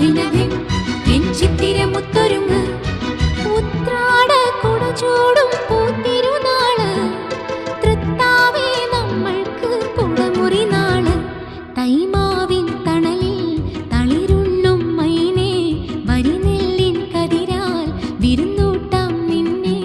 നാദിനദിൻ N ചിത്തിരമുത്തൊരുങ്ങ് ഉത്രാട കുടചൂടും പൂത്തിരുനാള് തൃത്താവേ നമ്മൾക്ക് കുടമുറി നാള് തൈമാവിൻ തണലിൽ തളിരുണ്ണും മൈനേ വരിനെല്ലിൻ കതിരാൽ വിരുന്നൂട്ടാം നിന്നെ.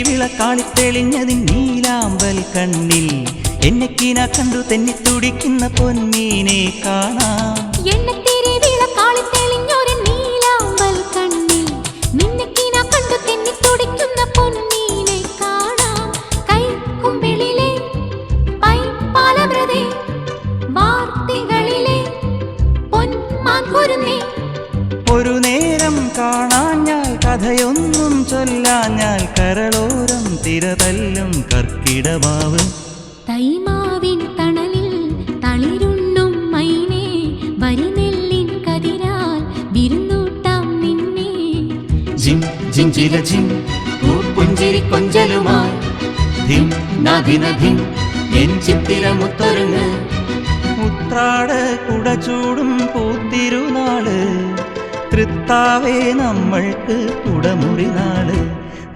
എണ്ണത്തിരിവിളക്കാളിത്തെളിഞ്ഞതിൻ നീലാമ്പൽ കണ്ണിൽ എന്നെക്കിന കണ്ടു തെന്നി തുടിക്കുന്ന പൊന്മീനെ കാണാം. എണ്ണത്തിരിവിളക്കാളിത്തെളിഞ്ഞൊരു നീലാമ്പൽ കണ്ണിൽ നിന്നെക്കിന കണ്ടു തെന്നി തുടിക്കുന്ന പൊന്മീനെ കാണാം. കൈക്കുമ്പിളിലെ പൈപ്പാലവ്രതേ വാർത്തകളിലെ പൊന്മാൻകുരുന്നേ. ഒരു നേരം കാണാഞ്ഞാൽ കഥയൊന്നും ചൊല്ലാഞ്ഞാൽ കരളോരം തിരതല്ലും കർക്കിടമാവ് തൈമാവിൻ തണലിൽ തളിരുണ്ണും മൈനേ വരിനെല്ലിൻ കതിരാൽ വിരുന്നൂട്ടാം നിന്നെ. ജിം ജിം ചില ജിം പൂപ്പുഞ്ചിരി കൊഞ്ചലുമായി ധിം നാദിനധിം എൻ ചിത്തിരമുത്തൊരുങ്ങ് ഉത്രാട കുടചൂടും പൂത്തിരുനാള് തൃത്താവേ നമ്മൾക്ക് കുടമുറി നാള്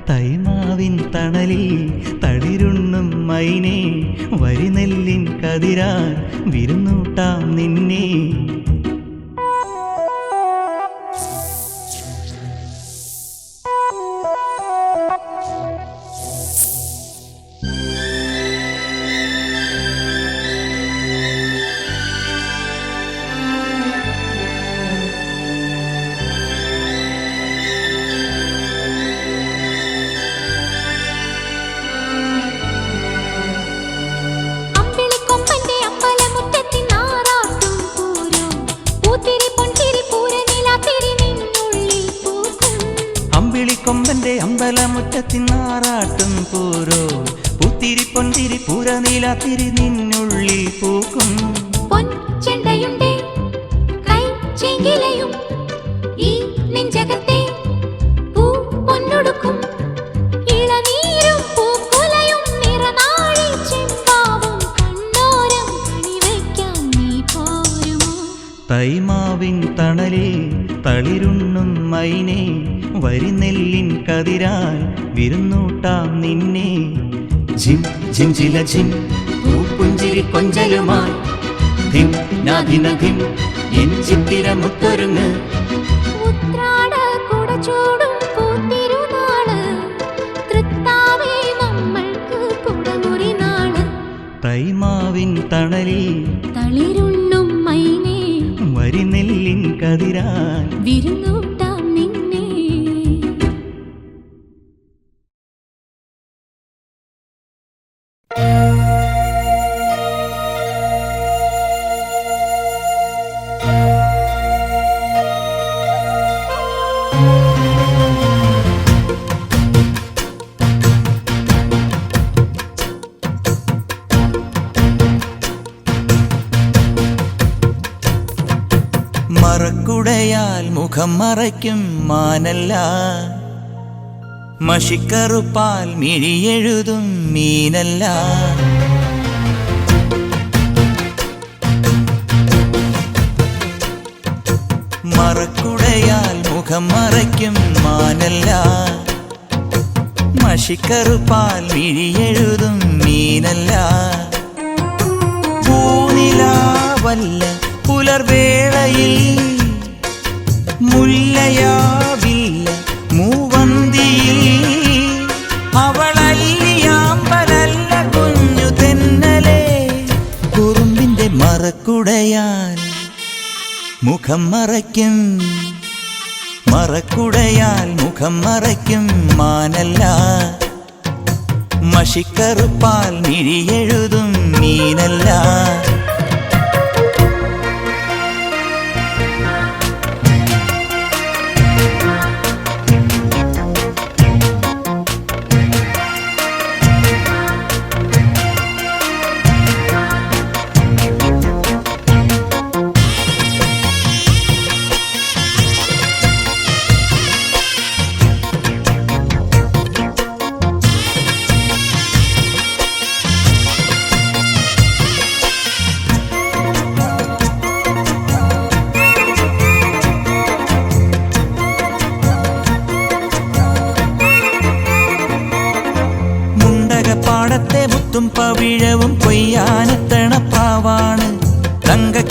തൈമാവിൻ തണലിൽ തളിരുണ്ണും മൈനേ വരിനെല്ലിൻ കതിരാൽ വിരുന്നൂട്ടാം നിന്നെ. കൊമ്പന്റെ അമ്പലമുറ്റത്തിനാറാട്ടും പൂരോ പൂത്തിരി പൊന്തിരി പൂരനീലാത്തിരി നിന്നുള്ളിൽ പൂക്കും. പൊൻചെണ്ടയുണ്ടേ കൈചെങ്കിലയും ഈ നെഞ്ചകത്തെ പൂപ്പൊന്നൊടുക്കും ഇളനീരും പൂക്കുലയും നിറനാഴി ചെമ്പാവും കണ്ണോരം കണിവയ്ക്കാൻ നീ പോരുമോ. തൈമാവിൻ തണലിൽ തളിരുണ്ണും മൈനേ വരിനെല്ലിൻ കതിരാൽ വിരുന്നൂട്ടാം നിന്നെ. ജിം ജിം ചില ജിം പൂപ്പുഞ്ചിരി കൊഞ്ചലുമായി ധിം നാദിനധിം എൻ ചിത്തിരമുത്തൊരുങ്ങ് ഉത്രാട കുടചൂടും പൂത്തിരുനാള് തൃത്താവേ നമ്മൾക്ക് കുടമുറി നാള് തൈമാവിൻ തണലിൽ തളിരുണ്ണും മൈനേ വരിനെല്ലിൻ കതിരാൽ വിരുന്നൂട്ടാം നിന്നെ. മറക്കുടയാൽ മുഖം മറയ്ക്കും മാനല്ല മഷിക്കറുപ്പാൽ മിഴിയെഴുതും മീനല്ല. മറക്കുടയാൽ മുഖം മറയ്ക്കും മാനല്ല മഷിക്കറുപ്പാൽ മിഴിയെഴുതും മീനല്ല. പൂനിലാവല്ല പുലർവേളയിൽ മുല്ലയാവില്ല മൂവന്തിയിൽ അവളല്ലിയാമ്പലല്ല കുഞ്ഞു തെന്നലേ. കുറുമ്പിന്റെ മറക്കുടയാൽ മുഖം മറയ്ക്കും മറക്കുടയാൽ മുഖം മറയ്ക്കും മാനല്ല മഷിക്കറുപ്പാൽ മിഴിയെഴുതും മീനല്ല.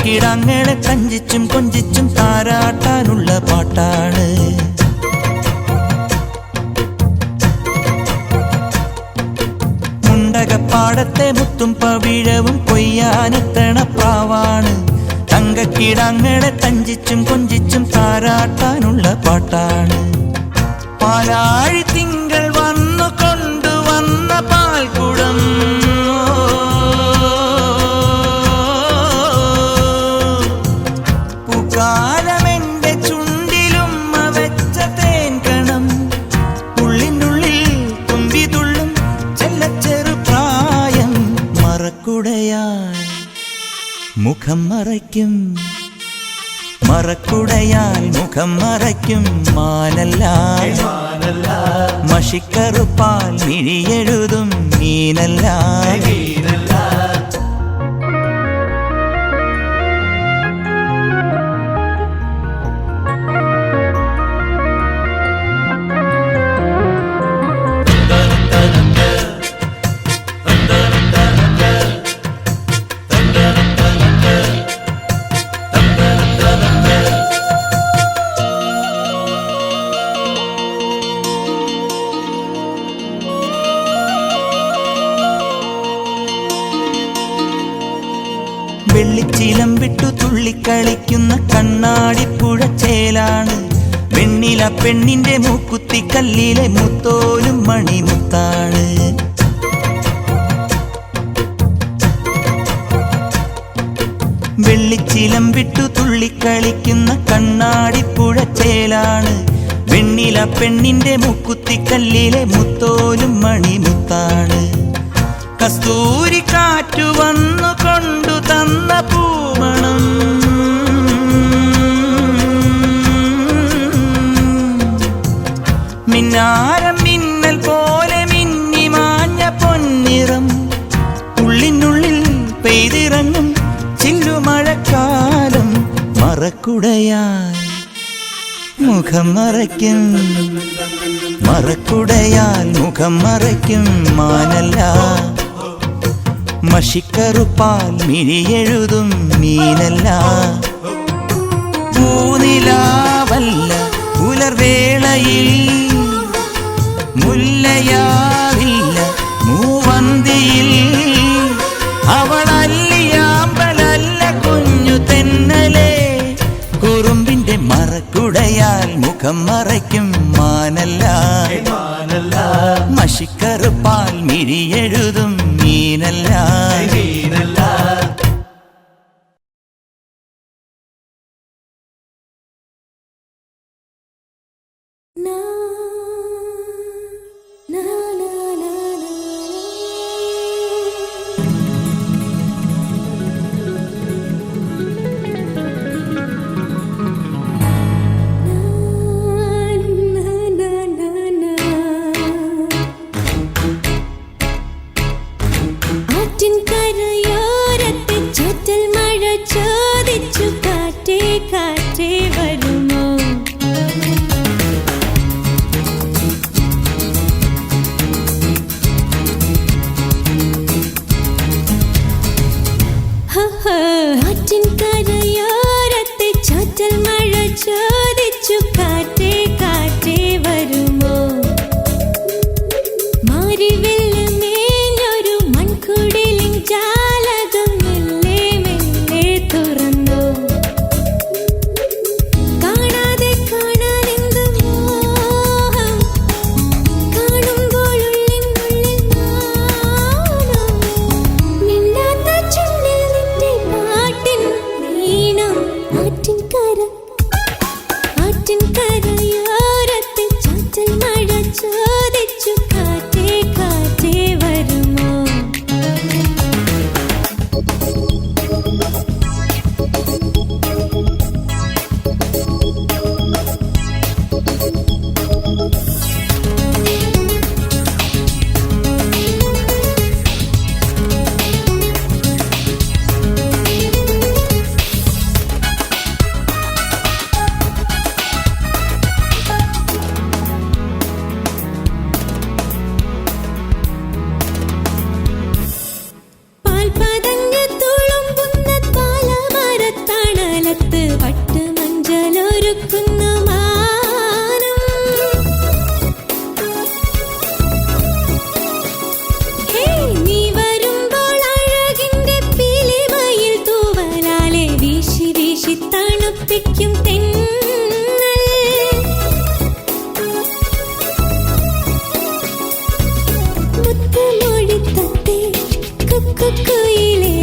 തങ്കക്കിടങ്ങളെ തഞ്ചിച്ചും കൊഞ്ചിച്ചും താരാട്ടാനുള്ള പാട്ടാണ്. മുണ്ടകപ്പാടത്തെ മുത്തും പവിഴവും കൊയ്യാനെത്തണ പ്രാവാണ്. തങ്കക്കിടങ്ങളെ തഞ്ചിച്ചും കൊഞ്ചിച്ചും താരാട്ടാനുള്ള പാട്ടാണ്. പാലാഴി തിങ്കൾ വന്നു കൊണ്ടുവന്ന പാൽക്കുടം പൂക്കാലമെന്റെ ചുണ്ടിലുമ്മ വെച്ച തേൻകണം ഉള്ളിനുള്ളിൽ തുമ്പിതുള്ളും ചെല്ലച്ചെറു പ്രായം മറക്കുടയാൽ മുഖം മറയ്ക്കും. മറക്കുടയാൽ മുഖം മറയ്ക്കും മാനല്ല മഷിക്കറുപ്പാൽ മിഴിയെഴുതും മീനല്ല. വെള്ളിച്ചീലം വിട്ടു തുള്ളിക്കളിക്കുന്ന കണ്ണാടിപ്പുഴ ചേലാണ്. വെണ്ണില പെണ്ണിന്റെ മൂക്കുത്തി കല്ലിലെ മുത്തോലും മണിമുത്താണ്. വെള്ളിച്ചീലം വിട്ടു തുള്ളിക്കളിക്കുന്ന കണ്ണാടിപ്പുഴ ചേലാണ്. വെണ്ണില പെണ്ണിന്റെ മൂക്കുത്തി കല്ലിലെ മുത്തോലും മണിമുത്താണ്. കസ്തൂരി കാറ്റു വന്നു കൊണ്ടു തന്ന പൂമണം മിന്നാരം മിന്നൽ പോലെ മിന്നി മാഞ്ഞ പൊന്നിറം ഉള്ളിനുള്ളിൽ പെയ്തിറങ്ങും ചില്ലുമഴക്കാലം മറക്കുടയാൽ മുഖം മറയ്ക്കും. മറക്കുടയാൽ മുഖം മറയ്ക്കും മാനല്ല മഷിക്കറുപ്പാൽ മിഴിയെഴുതും മീനല്ല. പൂനിലാവല്ല പുലർവേളയിൽ മുല്ലയാവില്ല മൂവന്തിയിൽ അവളല്ലിയാമ്പലല്ല കുഞ്ഞു തെന്നലേ. കുറുമ്പിന്റെ മറക്കുടയാൽ മുഖം മറയ്ക്കും മാനല്ല മഷിക്കറുപ്പാൽ മിഴിയെഴുതും മീനല്ല. ചോദിച്ചു കാറ്റേ കാറ്റേ വരുമോ. മാരിവില്ലുമേഞ്ഞൊരു മൺകുടിലിൻ ജാലകം മെല്ലെ മെല്ലെ തുറന്നു. കാണാതെ കാണാനെന്ത് മോഹം കാണുമ്പോൾ ഉള്ളിനുള്ളിൽ നാണം. മിണ്ടാത്ത ചുണ്ടിൽ നിന്റെ പാട്ടിൻ മണപ്പിക്കും തെന്നൽ മുത്തുമൊഴി തട്ടി കുക്കുയിലേ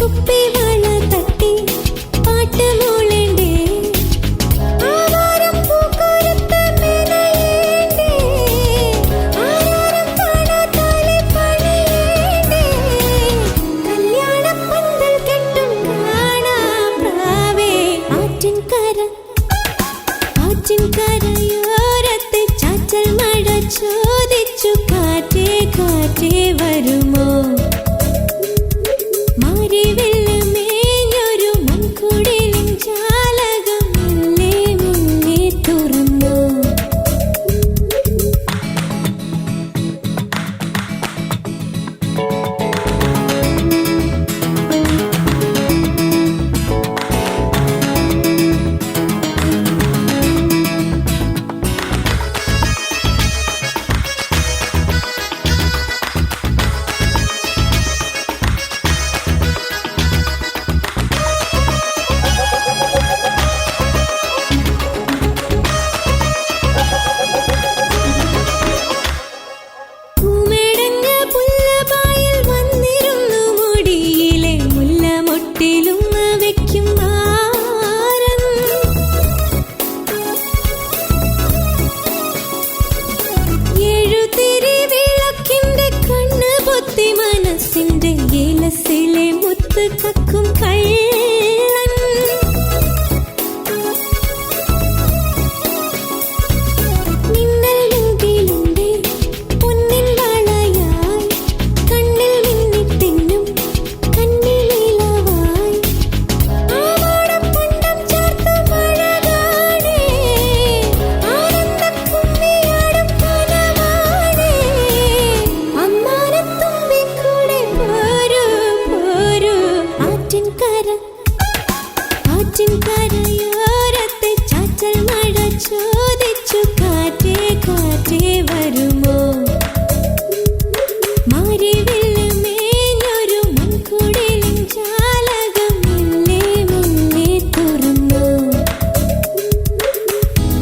കുപ്പി വള തട്ടി പാട്ട് മൂളേണ്ടേ ആവാരം പൂക്കൊരുത്ത മെനയേണ്ടേ ആരാരം കാണാതാലെ പണിയേണ്ടേ കല്യാണപ്പന്തൽ കെട്ടും കാണാം പ്രാവേ ആറ്റിൻകരയോരത്തെ ചാറ്റൽ മഴ ചോദിച്ചു കാറ്റേ കാറ്റേ വരുമോ മാറി വെള്ളമേഞ്ഞൊരു മൺകുടിലിൻ ജാലകം മെല്ലെ മെല്ലെ തുറന്നു പൂമെടഞ്ഞ പുല്ലപായിൽ വന്നിരുന്നു മുടിയിലെ മുല്ലമൊട്ടിലും വെക്കും മാരൻ എഴുതിരി വിളക്കിന്റെ കണ്ണ് പൊത്തി മനസ്സിന്റെ ഏലസിലെ മുത്ത് കക്കും കള്ളൻ മിന്നൽ മുകിലുണ്ടേ പൊന്നിൻ വളയായി കണ്ണിൽ മിന്നിത്തിന്നും കണ്ണിലീലവായി ആവാടം പണ്ടം ചേർത്ത് മഴകാണേ ആനന്ദക്കുമ്മിയാടും കനവാണേ അമ്മാനത്തുമ്പി കൂടെ പോരൂ പോരൂ ആറ്റിൻകരയോരത്തെ ചാറ്റൽ മഴ ചോദിച്ചു കാറ്റേ കാറ്റേ വരുമോ മാറി വെള്ളമേഞ്ഞൊരു മൺകുടിലിൻ ജാലകം മെല്ലെ മെല്ലെ തുറന്നു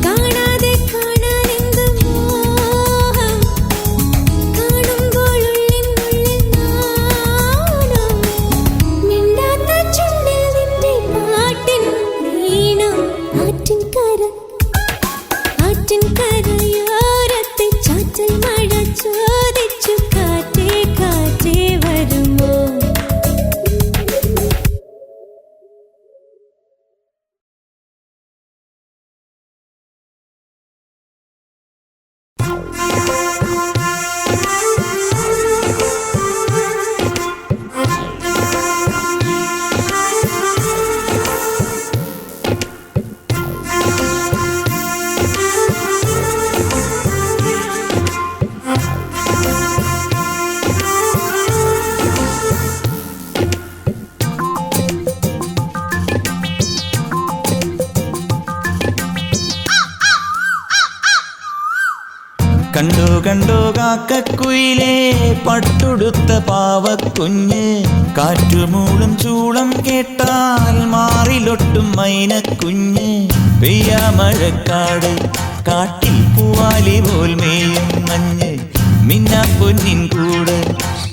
കാണാതെ കാണാനെന്ത് മോഹം കാണുമ്പോൾ ഉള്ളിനുള്ളിൽ നാണം മിണ്ടാത്ത ചുണ്ടിൽ നിന്റെ പാട്ടിൻ ഈണം ആറ്റിൻകരയോരത്തെ ചാറ്റൽ മഴ ചോദിച്ചു കാറ്റേ കാറ്റേ വരുമോ കണ്ടു കണ്ടു കാക്കക്കുയിലേ പട്ടുടുത്ത പാവക്കുഞ്ഞ് കാറ്റുമൂളും ചൂളം കേട്ടാൽ മാറിലൊട്ടും മൈനക്കുഞ്ഞ് പെയ്യാമഴക്കാട് കാട്ടിൽ പൂവാലി പോൽ മേയും മഞ്ഞ് മിന്നാപ്പൊന്നിൻ കൂട്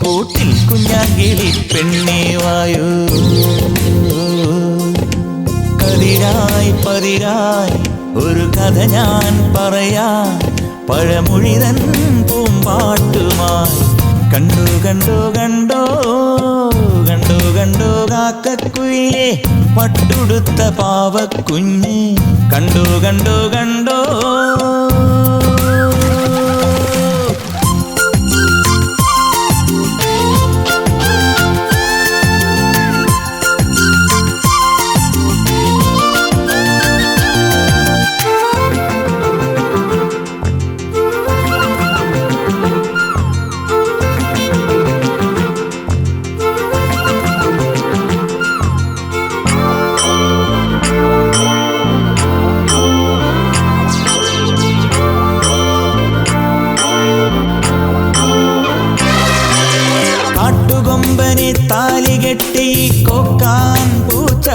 കൂട്ടിൽ കുഞ്ഞാങ്കിളി പെണ്ണേ വായു കതിരായി പതിരായി ഒരു കഥ ഞാൻ പറയാം പഴമൊഴിതൻ പൂമ്പാട്ടുമായി കണ്ടു കണ്ടു കണ്ടോ കണ്ടു കണ്ടു കാക്കക്കുയിലേ പട്ടുടുത്ത പാവക്കുഞ്ഞ് കണ്ടു കണ്ടു കണ്ടോ താലികെട്ടി കൊക്കാൻ പൂച്ച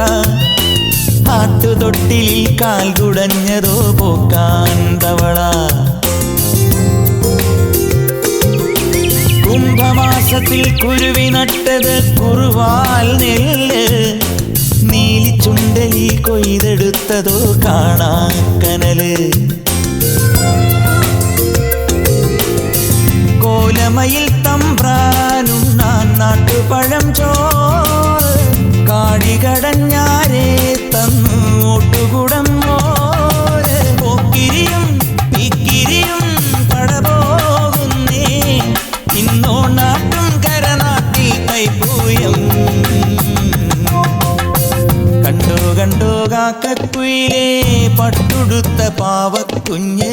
ആട്ടുതൊട്ടിലിൽ കാൽ കുടഞ്ഞതോ പോക്കാൻ തവള. കുംഭമാസത്തിൽ കുരുവി നട്ടത് കുറുവാൽ നെല്ല്. നീലിച്ചുണ്ടലിൽ കൊയ്തെടുത്തതോ കാണാക്കനല്. കോലമയിൽ തമ്പ്രാനുണ്ണാൻ നാട്ടുപഴം ചോറ്. കാടികടഞ്ഞാരെ തന്നു ഓട്ടുകുടം മോര്. പോക്കിരിയും പിക്കിരിയും പടപോകുന്നേ. ഇന്നോ നാട്ടും കരനാട്ടിൽ കൈപ്പൂയം. കണ്ടോ കണ്ടോ കാക്കക്കുയിലേ പട്ടുടുത്ത പാവക്കുഞ്ഞ്.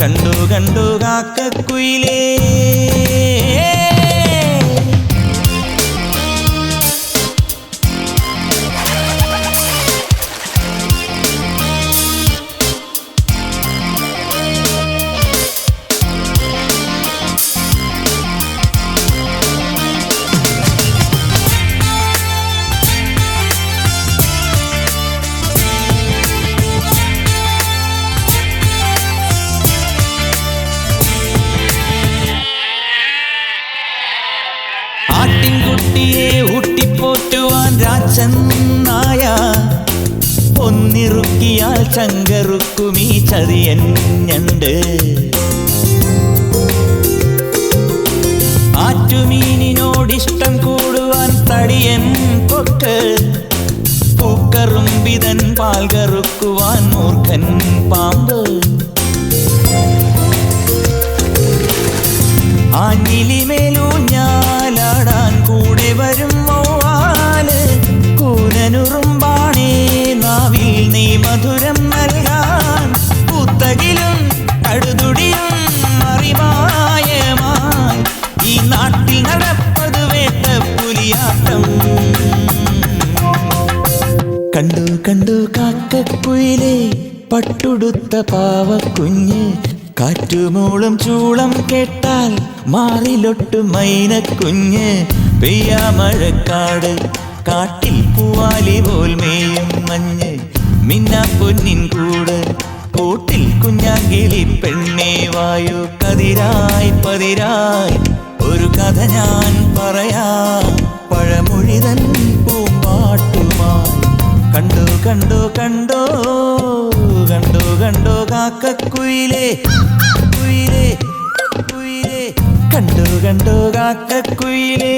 കണ്ടോ കണ്ടോ കാക്കക്കുയിലേ. ആട്ടിൻകുട്ടിയെ ഊട്ടിപ്പോറ്റുവാൻ രാജൻ നായ. ഒന്നിറുക്കിയാൽ ചങ്കറുക്കുമീ ചതിയൻ ഞണ്ട്. ആറ്റുമീനിനോടിഷ്ടം കൂടുവാൻ തടിയൻ കൊക്ക്. പൂക്കറുമ്പിതൻ പാൽ കറുക്കുവാൻ മൂർഖൻ പാമ്പ്. ആഞ്ഞിലിമേലൂഞ്ഞാലാടാൻ കൂടെ വരും വവ്വാല്. കൂനനുറുമ്പാണേ നാവിൽ നീ മധുരം നൽകാൻ. പൂത്തകിലും കടുതുടിയും മറിമായമായി. ഈ നാട്ടിൽ നടപ്പത് വേട്ട പുലിയാട്ടം. കണ്ടു കണ്ടു കാക്കക്കുയിലേ പട്ടുടുത്ത പാവക്കുഞ്ഞ്. കാറ്റുമൂളും ചൂളം കേട്ടാൽ മാറിലൊട്ടു മൈനക്കുഞ്ഞ്. പെയ്യാമഴക്കാട് കാട്ടിൽ പൂവാലി പോൽ മേയും മഞ്ഞ്. മിന്നാപ്പൊന്നിൻ കൂട് കൂട്ടിൽ കുഞ്ഞാങ്കിളി പെണ്ണേ വായു. കതിരായി പതിരായി ഒരു കഥ ഞാൻ പറയാം. പഴമൊഴിതൻ പൂമ്പാട്ടുമായി. കണ്ടോ കണ്ടോ കണ്ടോ കണ്ടോ കണ്ടോ കാക്കക്കുയിലേ കുയിലേ കുയിലേ. കണ്ടോ കണ്ടോ കാക്കക്കുയിലേ.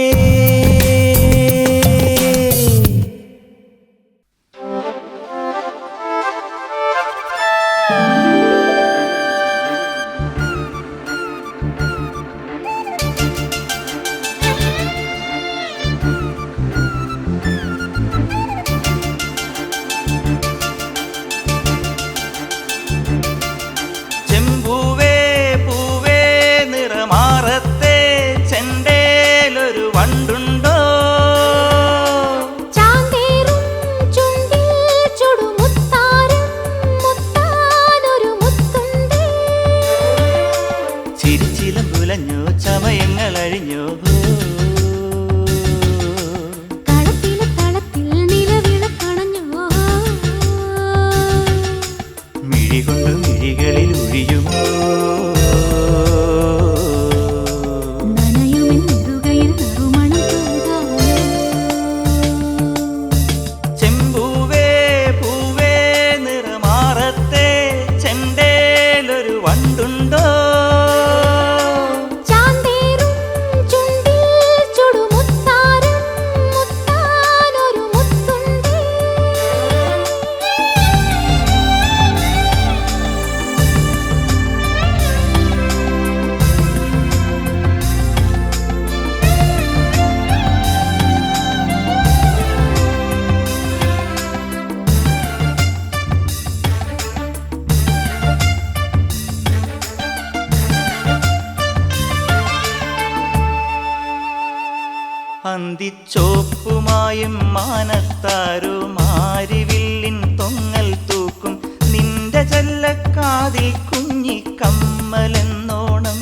അന്തിച്ചോപ്പുമായും മാനത്താരും ആരിവില്ലിൻ തൊങ്ങൽ തൂക്കും നിന്റെ ചെല്ലക്കാതിൽ കുഞ്ഞി കമ്മലെന്നോണം.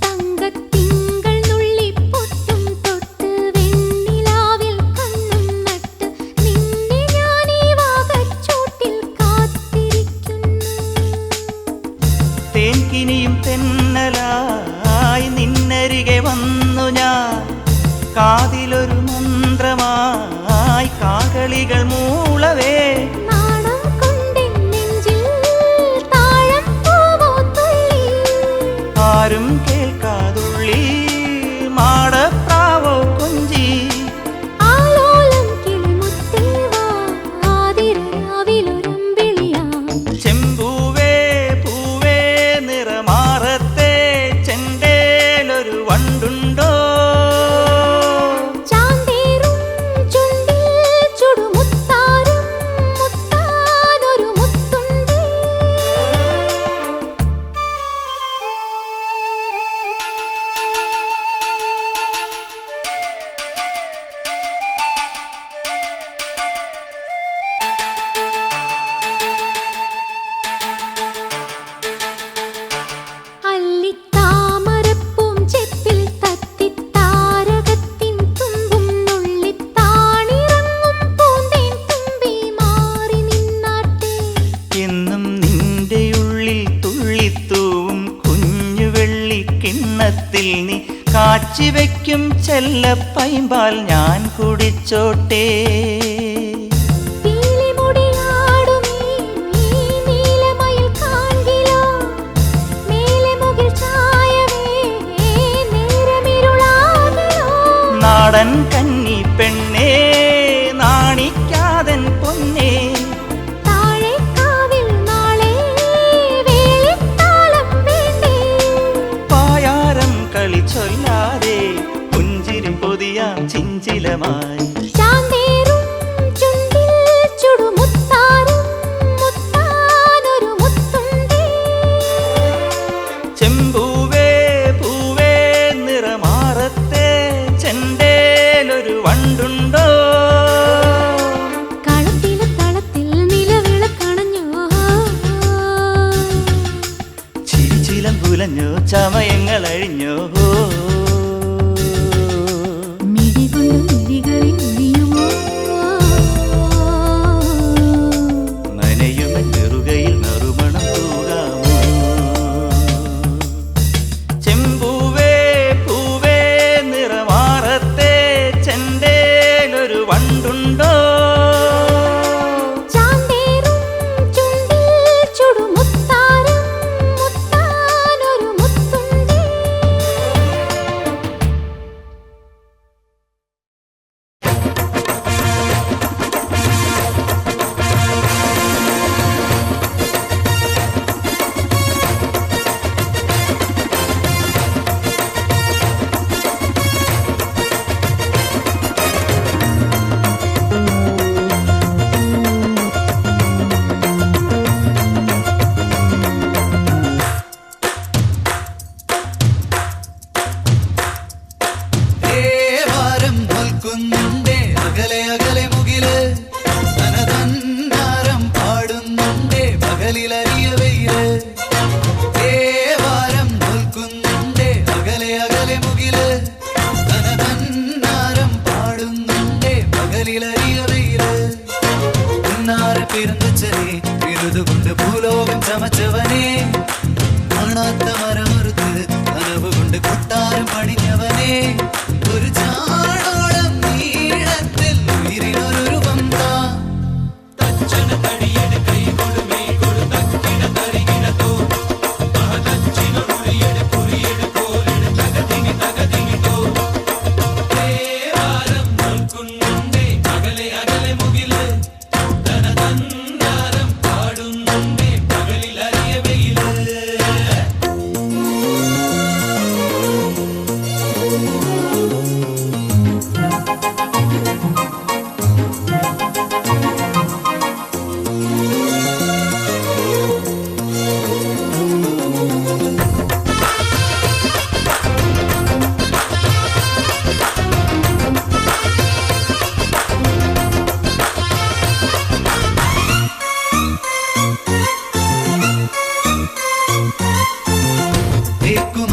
തങ്കത്തിങ്കൾ നുള്ളിപ്പൊട്ടും തൊട്ട് വെണ്ണിലാവിൽ കണ്ണും നട്ട് നിന്നെ ഞാനീ വാകച്ചൂട്ടിൽ മൊഴികൾ മൂളവേ നാണം കൊണ്ടെൻ നെഞ്ചിൽ താഴം പൂവോ തുള്ളി ആരും കേൾക്കാതുള്ളി മാടപ്രാവോ കൊഞ്ചി ആലോലം കിളിമുത്തേവാ ആതിരരാവിലൊരമ്പിളിയാ ചെമ്പൂവേ പൂവേ നിറമാറത്തെ ചെണ്ടേലൊരു വണ്ടുണ്ടോ ചാന്തേറും ചുണ്ടിൽ ചുടുമുത്താരം മുത്താനൊരു മുത്തുണ്ടേ അല്ലിത്താമരപ്പൂം ചെപ്പിൽ തത്തിത്താരകത്തിൻ തുമ്പും നുള്ളിത്താണിറങ്ങും പൂന്തേൻ തുമ്പി മാറി നിന്നാട്ടെ എന്നും നിന്റെ ഉള്ളിൽ തുള്ളിത്തൂവും കുഞ്ഞു വെള്ളി കിണ്ണത്തിൽ നീ കാച്ചിവെക്കും ചെല്ലപ്പൈമ്പാൽ ഞാൻ കുടിച്ചോട്ടെ പീലിമുടിയാടുമീ നീലമയിൽ കാൺകിലോ മേലെ മുകിൽ ചായവേ നേരമിരുളാകിലോ നാടൻ കന്നി പെണ്ണേ നാണിക്കാതൻ പൊന്നേ താഴെക്കാവിൽ നാളെ വേളിത്താളം വേണ്ടേ പായാരം കളി ചൊല്ലാതെ പുഞ്ചിരി പൊതിയാം ചിഞ്ചിലമായി ചാന്തേറും ചുണ്ടിൽ ചുടുമുത്താരം മുത്താനൊരു മുത്തുണ്ടേ ചെമ്പൂവേ പൂവേ നിറമാറത്തെ ചെണ്ടേലൊരു വണ്ടുണ്ടോ കളത്തിലെ തളത്തിൽ നിലവിളക്കണഞ്ഞോ ചിരിച്ചിലം പുലഞ്ഞോ ചമയങ്ങൾ അഴിഞ്ഞോ മിഴികൊണ്ട് മിഴികളിൽ നീയുമോ നനയുമൻ നെറുകയിൽ നറുമണം തൂകാമോ ചെമ്പൂവേ പൂവേ നിറമാറത്തെ ചെണ്ടേലൊരു വണ്ടുണ്ടോ ചാന്തേറും ചുണ്ടിൽ ചുടുമുത്താരം മുത്താനൊരു മുത്തുണ്ടേ േവാരം തോൽക്കുന്നുണ്ടേ അകലെ അകലെ മുകില് തനതന്നാരം പാടുന്നുണ്ടേ പകലിലറിയ വെയില് േവാരം തോൽക്കുന്നുണ്ടേ അകലെ അകലെ മുകില് തനതന്നാരം പാടുന്നുണ്ടേ പകലിലറിയ വെയില് ഉന്നാര പിറന്നച്ചനെ വിരുതുകൊണ്ട് ഭൂലോകം ചമച്ചവനെ കാണാത്ത മരമറുത്ത് കനവ് കൊണ്ട് കൊട്ടാരം പണിഞ്ഞവനെ ഒരു ചാടോളം നീളത്തിൽ ഉയരിനൊരു വന്ത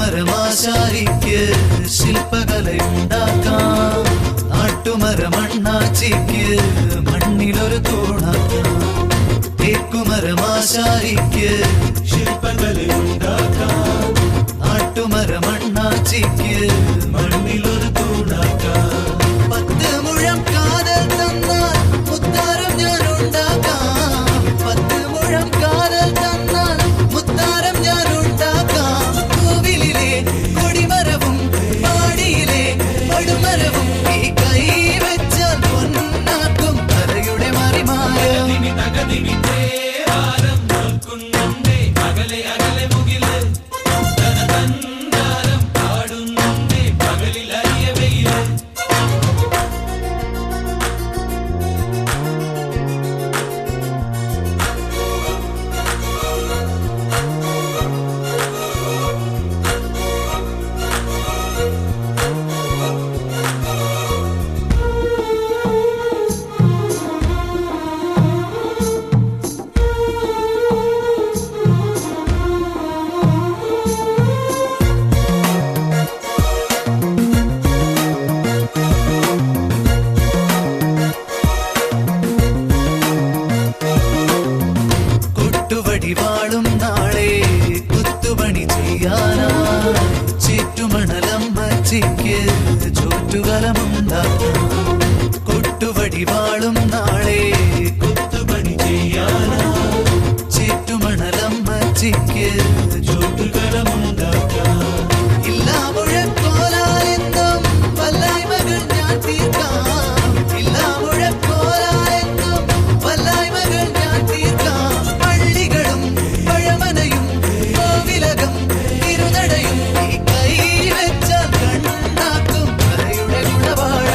തേക്കുമരമാശാരിക്ക് ശില്പകലയുണ്ടാക്കാം നാട്ടുമരമണ്ണാച്ചിക്ക് മണ്ണിലൊരു തൂണാക്കാം തേക്കുമരമാശാരിക്ക് ശില്പകലയുണ്ടാക്കാം നാട്ടുമരമണ്ണാച്ചിക്ക് മണ്ണിലൊരു തൂണാക്കാം 10 മുഴം കാതൽ തന്നാൽ മുത്താര കൊട്ടുവടിവാളും നാളെ കുത്തുപണി ചെയ്യാനാ ചുറ്റുമണലമ്മച്ചിക്ക് ചുറ്റുകലമുണ്ടാക്കാം. കൊട്ടുവടിവാളും നാളെ കുത്തുപണി ചെയ്യാനാ ചുറ്റുമണലമ്മച്ചിക്ക് ചുറ്റുകലമുണ്ടാക്കാം. ഇല്ലാ മുഴക്കോലാലെന്നും വല്ലായ്മകൾ ഞാൻ തീർക്കാം. ഇല്ലാ മുഴക്കോലാലെന്നും വല്ലായ്മകൾ ഞാൻ തീർക്കാം. പള്ളികളും പഴമനയും കോവിലകം ഇരുനടയും ഈ കൈ വെച്ചാൽ കണ്ണാക്കും കലയുടെ ഗുണവാഴ.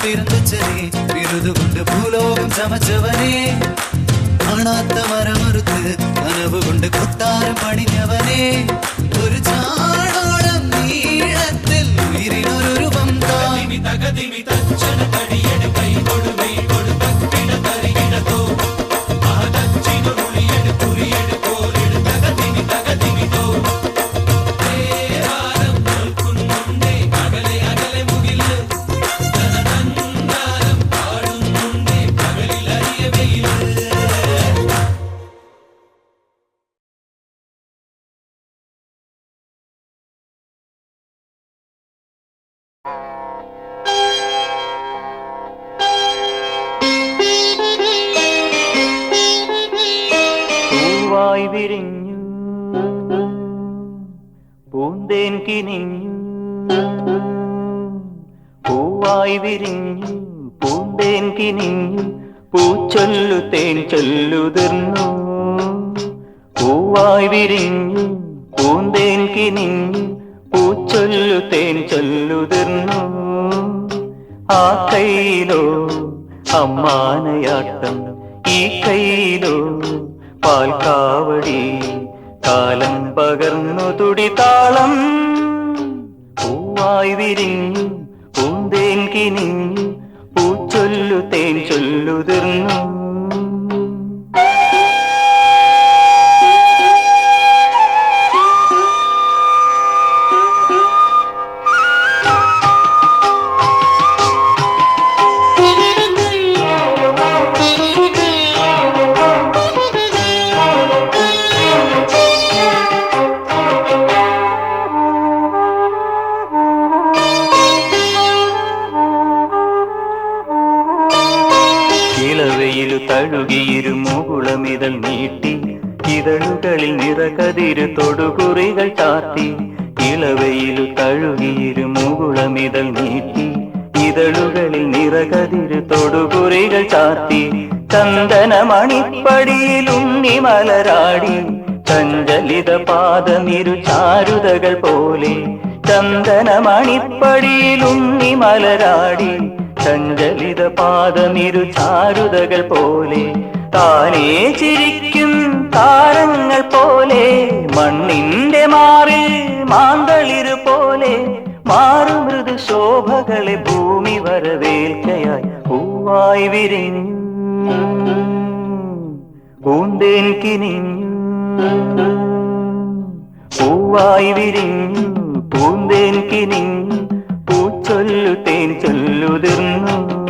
പിറന്നച്ചനെ വിരുതുകൊണ്ട് ഭൂലോകം ചമച്ചവനെ കാണാത്ത മരമറുത്ത് കനവ് കൊണ്ട് കൊട്ടാരം പണിഞ്ഞവനെ ഒരു ചാടോളം നീളത്തിൽ ഉയരിനൊരു രൂപം പൂവായി വിരിഞ്ഞു പൂന്തേൻ കിനിഞ്ഞു. പൂവായി വിരിഞ്ഞു പൂന്തേൻ കിനിഞ്ഞു. പൂച്ചൊല്ലു തേൻ ചൊല്ലുതിർന്നു. പൂവായി വിരിഞ്ഞു പൂന്തേൻ കിനിഞ്ഞു. പൂച്ചൊല്ലു തേൻ ചൊല്ലുതിർന്നു. ആ കൈയിലോ അമ്മാനയാട്ടം, ഈ കൈയിലോ പാൽക്കാവടി. കാലം പകർന്നു തുടിതാളം. പൂവായി വിരിഞ്ഞു പൂന്തേൻ കിനിഞ്ഞു. പൂച്ചൊല്ലു തേൻ ചൊല്ലുതിർന്നു. ഇളവയിലു തഴുകിയിരു മുകുളമിതൾ നീട്ടി. ഇതളുകളിൽ നിറകതിരു തൊടുകുറികൾ ചാർത്തി. ഇളവയിലു തഴുകിയിരു മുകുളമിതൾ നീട്ടി. ഇതളുകളിൽ നിറകതിരു തൊടുകുറികൾ ചാർത്തി. ചന്ദനമണിപ്പടിയിൽ ഉണ്ണി മലരാടി. ചഞ്ചലിത പാദമിരു ചാരുതകൾ പോലെ. ചന്ദനമണിപ്പടിയിൽ ഉണ്ണി മലരാടി. ചഞ്ചലിത പാദമിരു ചാരുതകൾ പോലെ. താനേ ചിരിക്കും താരങ്ങൾ പോലെ. മണ്ണിന്റെ മാറിൽ മാന്തളിരു പോലെ. മാറുമൃദു ശോഭകളെ ഭൂമി വരവേൽക്കയായി. പൂവായി വിരിഞ്ഞു പൂന്തേൻ കിനിഞ്ഞു. പൂവായി വിരിഞ്ഞു പൂന്തേൻ കിനിഞ്ഞു. പൂച്ചൊല്ലു തേൻ ചൊല്ലുതിർന്നു.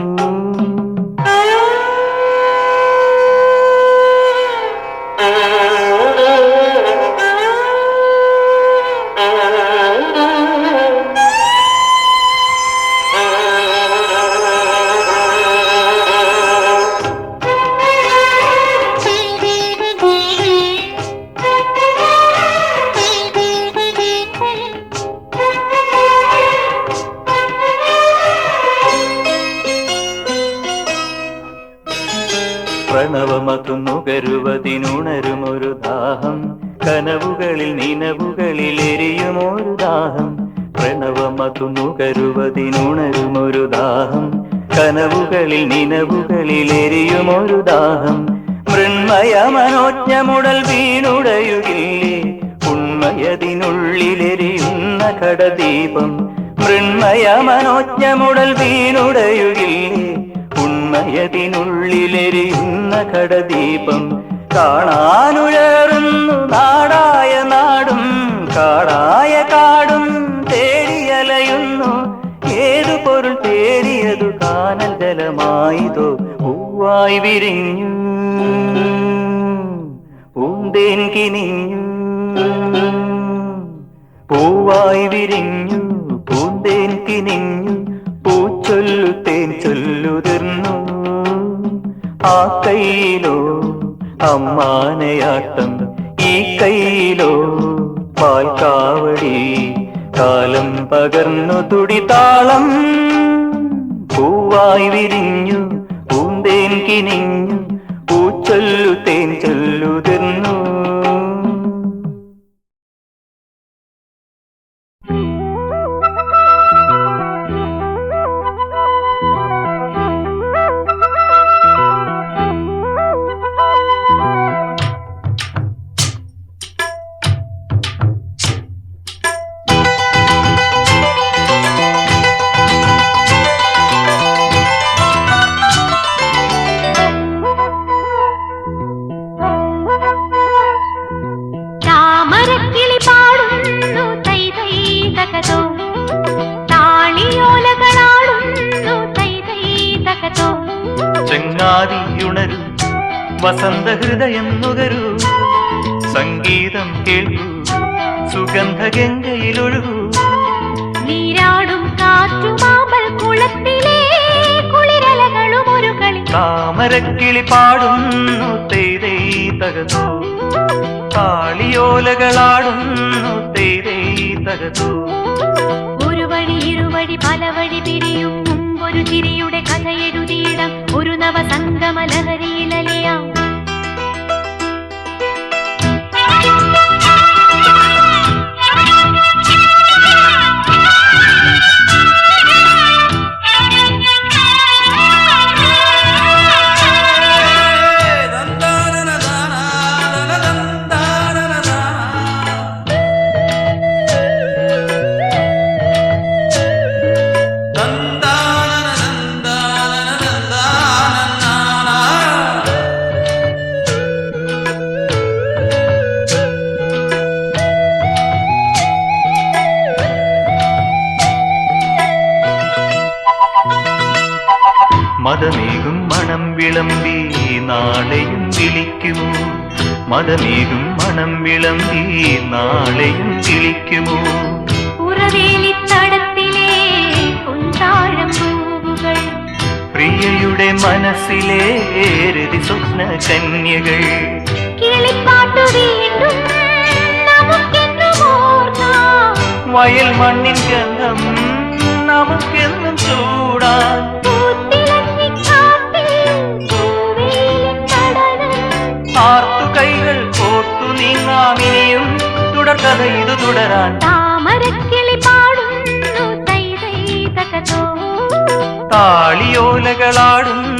എരിയുമൊരു ദാഹം കനവുകളിൽ നിനവുകളിൽ എരിയുമൊരു ദാഹം പ്രണവമതു നുകരുവതിനുണരുമൊരു ദാഹം കനവുകളിൽ നിനവുകളിൽ എരിയുമൊരു ദാഹം മൃണ്മയ മനോജ്ഞമുടൽ വീണുടയുകില്ലേ ഉണ്മയതിനുള്ളിലെരിയുന്ന കടദീപം മൃണ്മയ മനോജ്ഞമുടൽ വീണുടയുകില്ലേ ഉണ്മയതിനുള്ളിലെരിയുന്ന കടദീപം കാണാനുഴറുന്നു നാടായ നാടും കാടായ കാടും തേടിയലയുന്നു ഏതു പൊരുൾ തേടിയതു കാനൽ ജലമായതോ പൂവായി വിരിഞ്ഞു പൂന്തേൻ കിനിഞ്ഞു പൂവായി വിരിഞ്ഞു പൂന്തേൻ കിനിഞ്ഞു പൂച്ചൊല്ലു തേൻ ചൊല്ലുതിർന്നു ആ കൈയിലോ അമ്മാനയാട്ടം ഈ കൈയിലോ പാൽക്കാവടി കാലം പകർന്നു തുടിതാളം പൂവായി വിരിഞ്ഞു പൂന്തേൻ കിനിഞ്ഞു പൂച്ചൊല്ലു തേൻ ചൊല്ലുതിർന്നു ചെങ്ങാതിയുണരൂ വസന്ത ഹൃദയം നുകരൂ സംഗീതം കേൾക്കൂ സുഗന്ധഗംഗയിലൊഴുകൂ നീരാടും കാറ്റുമാമ്പൽ കുളത്തിലെ കുളിരലകളും ഒരു കളി താമരക്കിളി പാടുന്നു തേതേ തകതൂ താളിയോലകളാടുന്നു തേതേ തകതൂ ഒരു വഴി ഇരുവഴി പല വഴി പിരിയും മുമ്പൊരു ചിരിയുടെ കഥ എഴുതിയിടാം ഒരു നവസംഗമ ലഹരിയിലലിയാം മദമേകും മണം വിളമ്പി നാളെയും വിളിക്കുമോ മദമേകും മണം വിളമ്പി നാളെയും വിളിക്കുമോ ഉറവേലിത്തടത്തിലെ കുന്താഴം പൂവുകൾ പ്രിയയുടെ മനസ്സിലെ രതി സ്വപ്ന കന്യകൾ കിളിപ്പാട്ടു വീണ്ടും നമുക്കെന്നും ഓർക്കാം വയൽ മണ്ണിൻ ഗന്ധം നമുക്കെന്നും ചൂടാൻ ആർത്തു കൈകൾ കോർത്തു നീങ്ങാമിനിയും തുടർക്കഥ ഇത് തുടരാൻ താമരക്കിളി പാടുന്നു തൈതൈ തകതോ താളിയോലകളാടുന്നു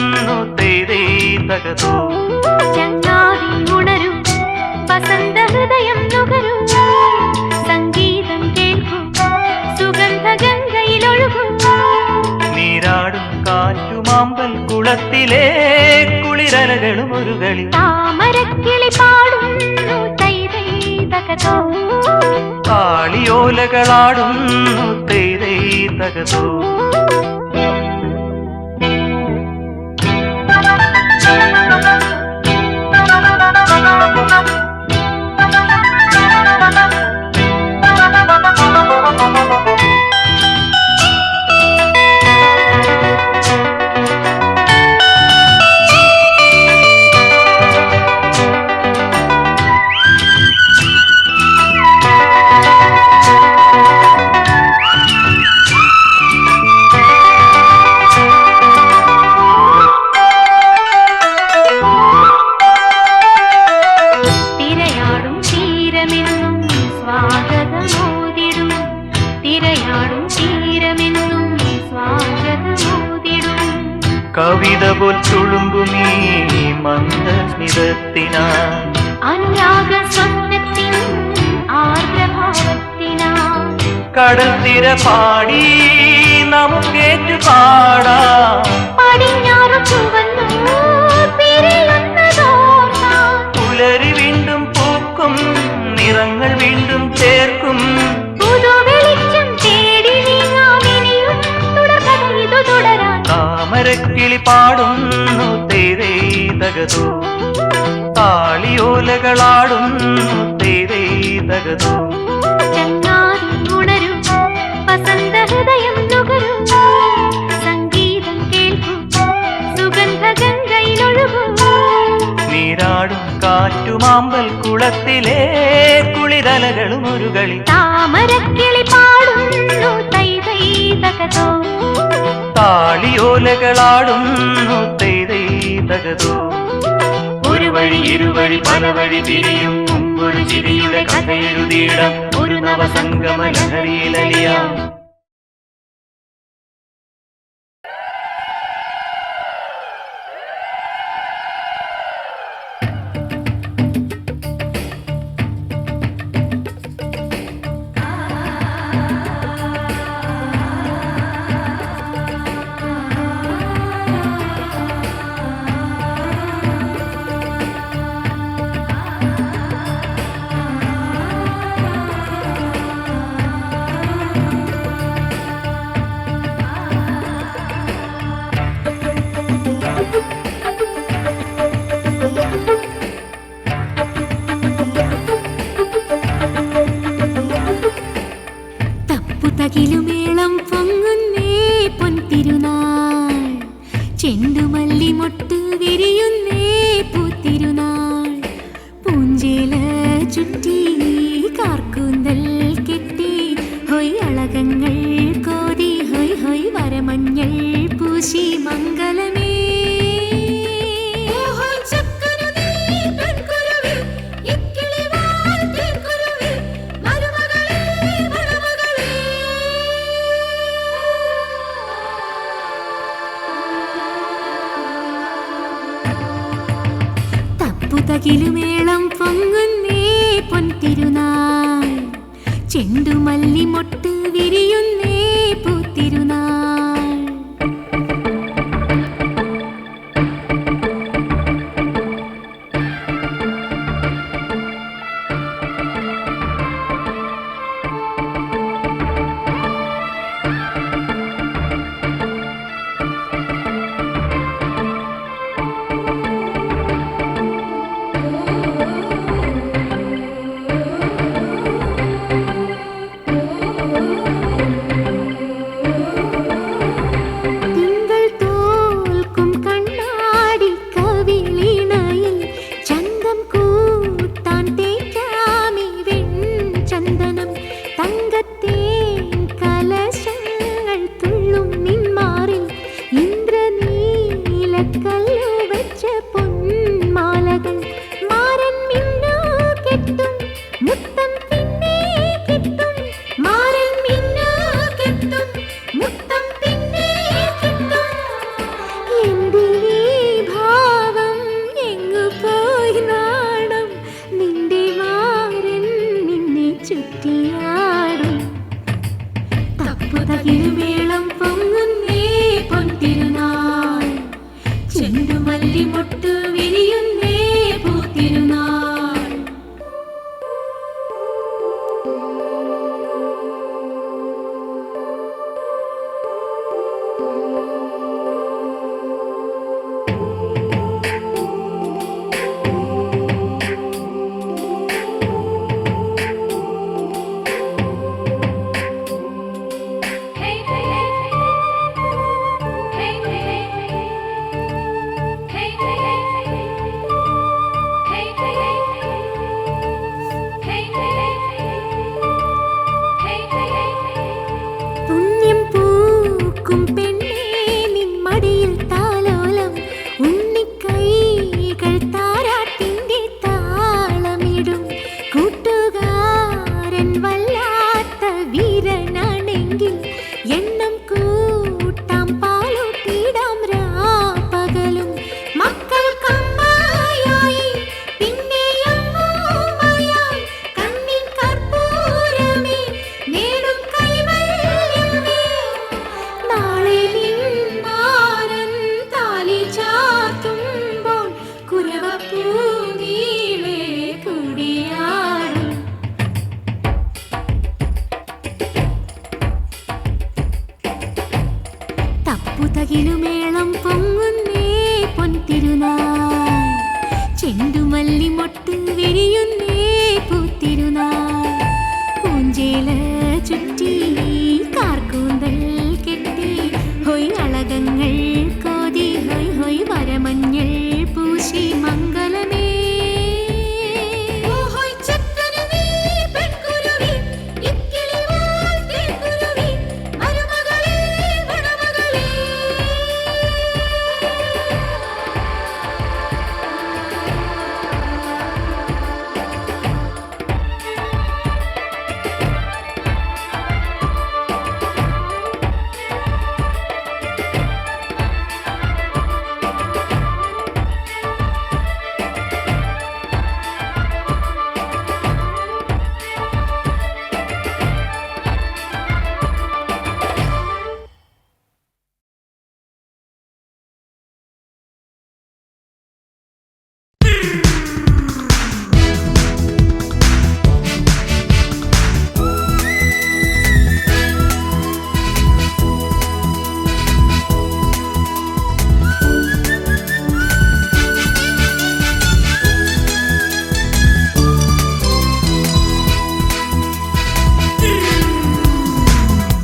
തേതേ തകതോ ചങ്ങാതി ഉണരും വസന്ത ഹൃദയം നുകരും സംഗീതം കേൾക്കും സുഗന്ധഗംഗയിലൊഴുകും നീരാടും കാറ്റുമാമ്പൽ കുളത്തിലെ കുളിരലകളും ഒരു കളി താമരക്കിളി പാടുന്നു തൈതൈ തകതോ താളിയോലകളാടുന്നു തേതേ തകതോ തീരമെന്നും സ്വാഗതമോതിടും തിരയാടും തീരമെന്നും സ്വാഗതമോതിടും കവിത പോൽ തുളുമ്പുമീ മന്ദസ്മിതത്തിനാ അനുരാഗ സ്വപ്നത്തിൻ ആർദ്രഭാവത്തിനാ കടൽ തിര പാടി നമുക്കേറ്റു പാടാം പടിഞ്ഞാറു ചുവന്നു പിരിയുന്നതോർത്താൽ പുലരി വീണ്ടും പൂക്കും നിറങ്ങൾ വീണ്ടും ചേർക്കും പുതുവെളിച്ചം തേടി നീങ്ങാമിനിയും തുടർക്കഥ ഇതു തുടരാൻ താമരക്കിളി പാടുന്നു തേരേ തകതോ താളിയോലകളാടുന്നു തേരേ തകതോ ചങ്ങാതി ഉണരും വസന്ത ഹൃദയം നുകരും സംഗീതം കേൾക്കും സുഗന്ധ ഗംഗയിലൊഴുകും നീരാടും കാറ്റുമാമ്പൽ കുളത്തിലെ കുളിരലകളും ഒരു കളി താമരക്കിളി പാടുന്നു തൈ തൈ തകതോ താളിയോലകളാടുന്നു തേരേ തകതോ ഒരു വഴി ഇരുവഴി പല വഴി തിരിയും മുമ്പൊരു ചിരിയുടെ കഥ എഴുതിയിടാം ഒരു നവസംഗമ ലഹരിയിലലിയാം തകിലുമേളം പൊങ്ങുന്നേ പൊൻതിരുനാൾ ചെണ്ടുമല്ലി മൊട്ട് വിരിയുന്നേ പൂത്തിരുനാൾ പൂഞ്ചേല ചുറ്റി കാർക്കൂന്തൽ കെട്ടി ഹൊയ് അളകങ്ങൾ കോതി ഹൊയ് ഹൊയ് വരമഞ്ഞൾ പൂശി മംഗളമേ തകിലുമേളം പൊങ്ങുന്നേ പൊൻതിരുനാൾ ചെണ്ടുമല്ലി മൊട്ട് വിരിയുന്നേ പൂത്തിരുനാൾ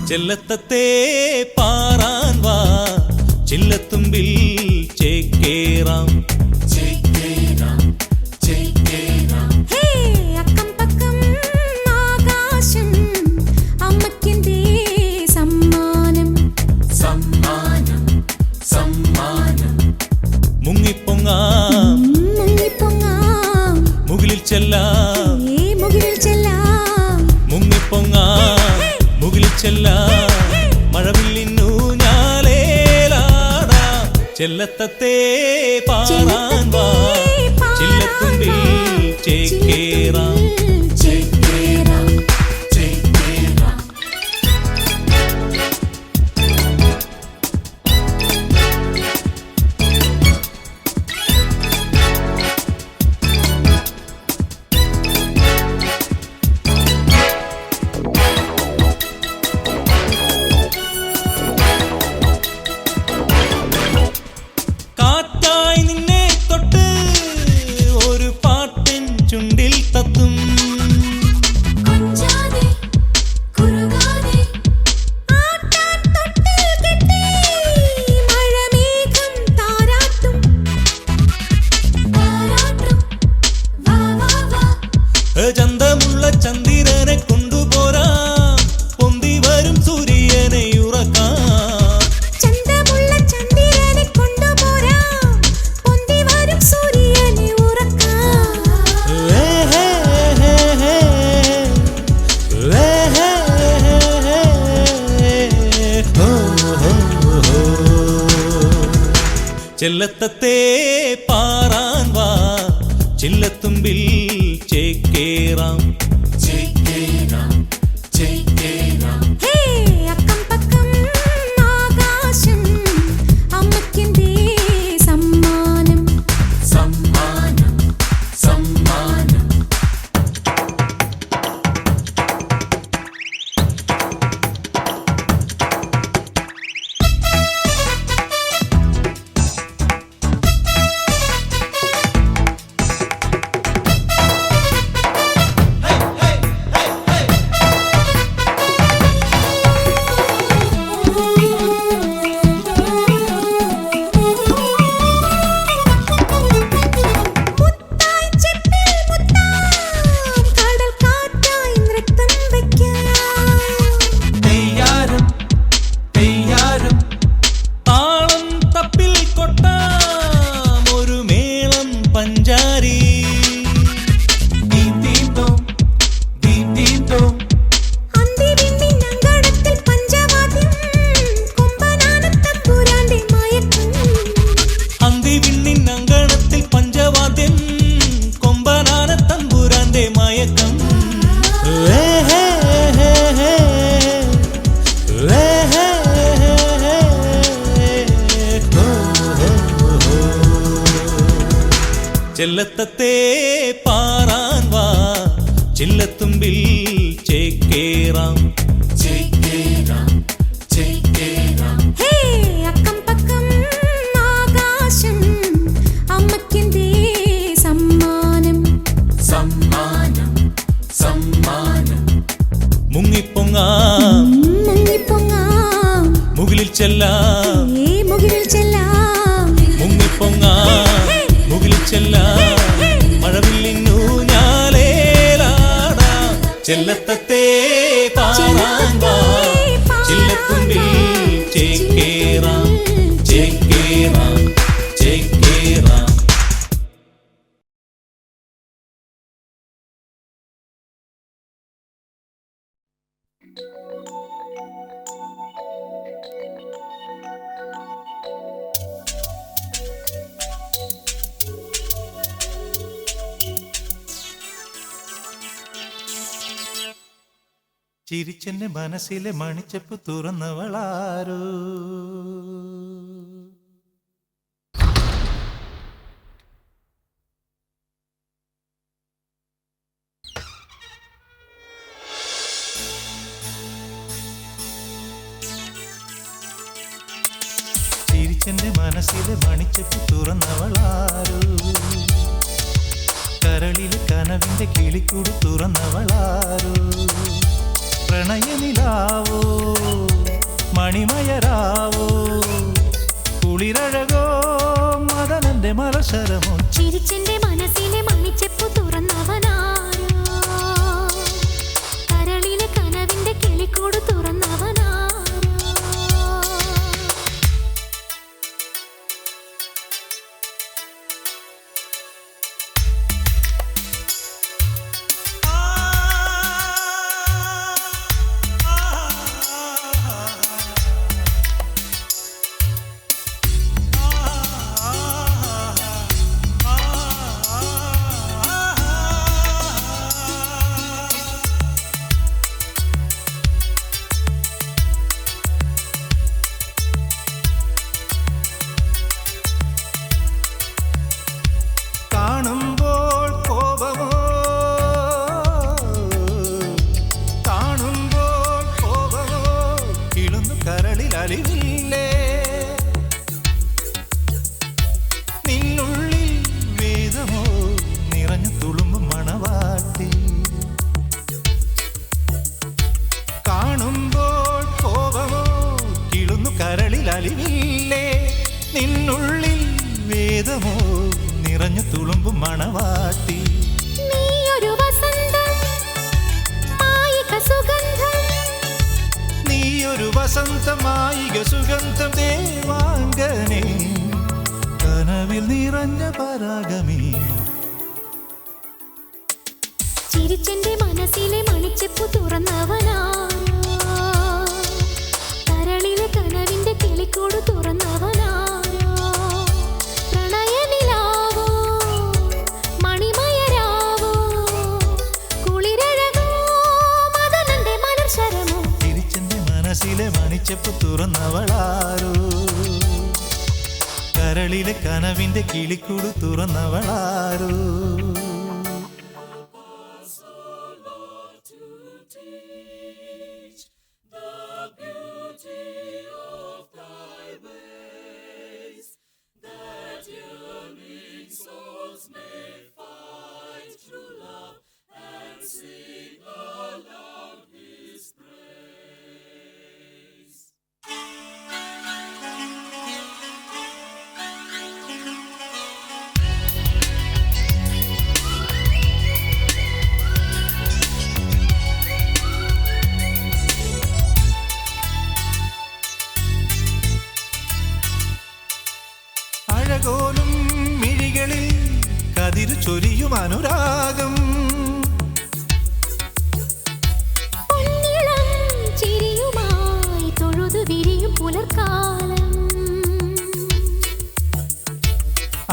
ചെല്ലത്തത്തെ പാറാൻ വാ ചില്ലത്തുമ്പിൽ ചേക്കേറാം മുങ്ങിപ്പൊങ്ങാം മുകിലിൽ ചെല്ലാം മുങ്ങിപ്പൊങ്ങാം മുകിലിൽ ചെല്ലാം മഴവില്ലിന്നു ഞാലേലാടാം ചെല്ലത്തത്തെ പാറാൻ വാ ചില്ലത്തുമ്പിൽ ചേക്കേറാം കാറ്റായി നിന്നെ തൊട്ട് ഒരു പാട്ടിൻ ചുണ്ടിൽ തത്തും ചന്തമുള്ള ചന്ദ്രനെ കൊണ്ടുപോരാം പൊന്തി വരും സൂര്യനെ ഉറക്കാം ചെല്ലത്തത്തെ പാറാൻ വാ ചില്ലത്തുമ്പിൽ ചേക്കേറാം ചെല്ലത്തത്തെ പാറാൻ വാ ചില്ലത്തുമ്പിൽ ചേക്കേറാം മുങ്ങിപ്പൊങ്ങാം മുകിലിൽ ചെല്ലാം മുങ്ങിപ്പൊങ്ങാം മുകിലിൽ ചെല്ലാം മഴവില്ലിന്നു ഞാലേലാടാം ചെല്ലത്തത്തെ പാറാൻ വാ ചില്ലത്തുമ്പിൽ ചേക്കേറാം ചേക്കേറാം ചേക്കേറാം ചിരിച്ചെന്റെ മനസ്സിലെ മണിച്ചപ്പ് തുറന്നവളാരോ ചിരിച്ചെന്റെ മനസ്സിലെ മണിച്ചപ്പ് തുറന്നവളാരോ കരളിലെ കനവിന്റെ കിളിക്കൂട് തുറന്നവളാരോ പ്രണയനിലാവോ മണിമയരാവോ കുളിരഴകോ മദനന്റെ മലശരമോ ചിരിച്ചെന്റെ മനസ്സിലെ മണിച്ചെപ്പു തുറന്നവനാരോ കരളിലെ കനവിന്റെ കിളിക്കൂട് തുറന്നവനാരോ നിന്നുള്ളിൽ വേദമോ നിറഞ്ഞു തുളുമ്പും മണവാട്ടി കാണുമ്പോൾ കോപമോ കിളുന്നു കരളിൽ അലിവില്ലേ നിന്നുള്ളിൽ വേദമോ നിറഞ്ഞു തുളുമ്പും മണവാട്ടി നീയൊരു വസന്തം മായിക സുഗന്ധം നീയൊരു വസന്തമായിക സുഗന്ധം ദേവാംഗനേ കനവിൽ നിറഞ്ഞ പരാഗമേ ചിരിച്ചെന്റെ മനസ്സിലെ മണിച്ചെപ്പു തുറന്നവനാരോ കരളിലെ കനവിന്റെ കിളിക്കൂട് തുറന്നവനാരോ പ്രണയനിലാവോ മണിമയരാവോ കുളിരഴകോ മദനന്റെ മലർശരമോ ചിരിച്ചെന്റെ മനസ്സിലെ മണിച്ചെപ്പ് തുറന്നവളാരോ കരളിലെ കനവിന്റെ കിളിക്കൂട് തുറന്നവളാരോ അഴകോലും മിഴികളിൽ കതിരു ചൊരിയും അനുരാഗം പൊന്നിളം ചിരിയുമായി തൊഴുതു വിരിയും പുലർക്കാലം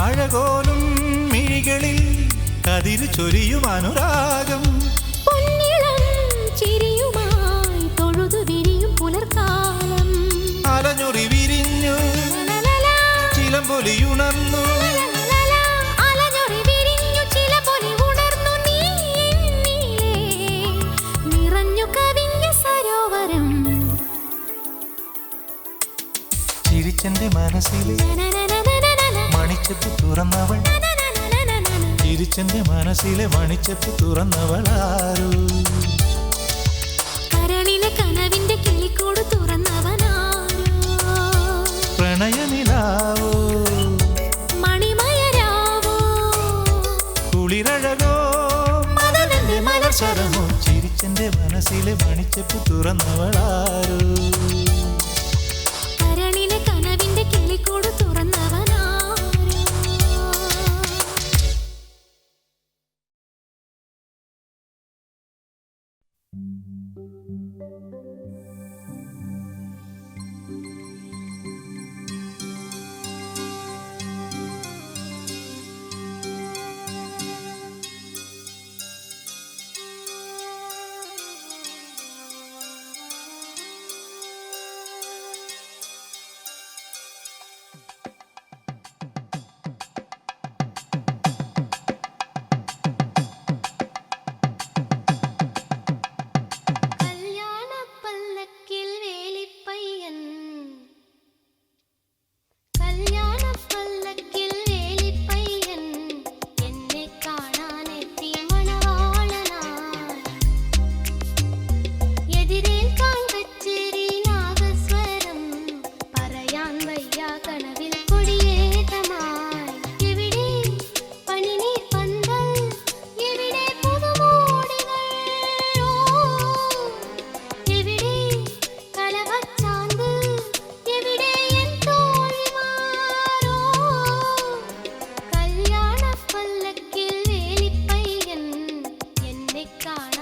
അഴകോലും മിഴികളിൽ കതിരു ചൊരിയും അനുരാഗം പൊന്നിളം ചിരിയുമായി തൊഴുതു വിരിയും പുലർക്കാലം അലഞ്ഞൊറി വിരിഞ്ഞു ചിലമ്പൊലിയുണർന്നു അലഞ്ഞൊറി വിരിഞ്ഞു ചിലപൊലി ഉണർന്നു നീ എന്നിലേ നിറഞ്ഞു കവിഞ്ഞ സരോവരം ചിരിച്ചെന്റെ മനസ്സിലെ മണിച്ചെപ്പ് തുറന്നവൾ ചിരിച്ചെന്റെ മനസ്സിലെ മണിച്ചെപ്പ് തുറന്നവളാരോ കരളിലെ കനവിന്റെ കിളിക്കൂട് തുറന്നവനാരോ പ്രണയനിലാവോ മണിമയരാവോ കുളിരഴകോ മദനന്റെ മലർശരമോ ചിരിച്ചെന്റെ മനസ്സിലെ മണിച്ചെപ്പ് തുറന്നവളാരോ കരളിലെ കനവിന്റെ കിളിക്കൂട് തുറന്നവനാരോ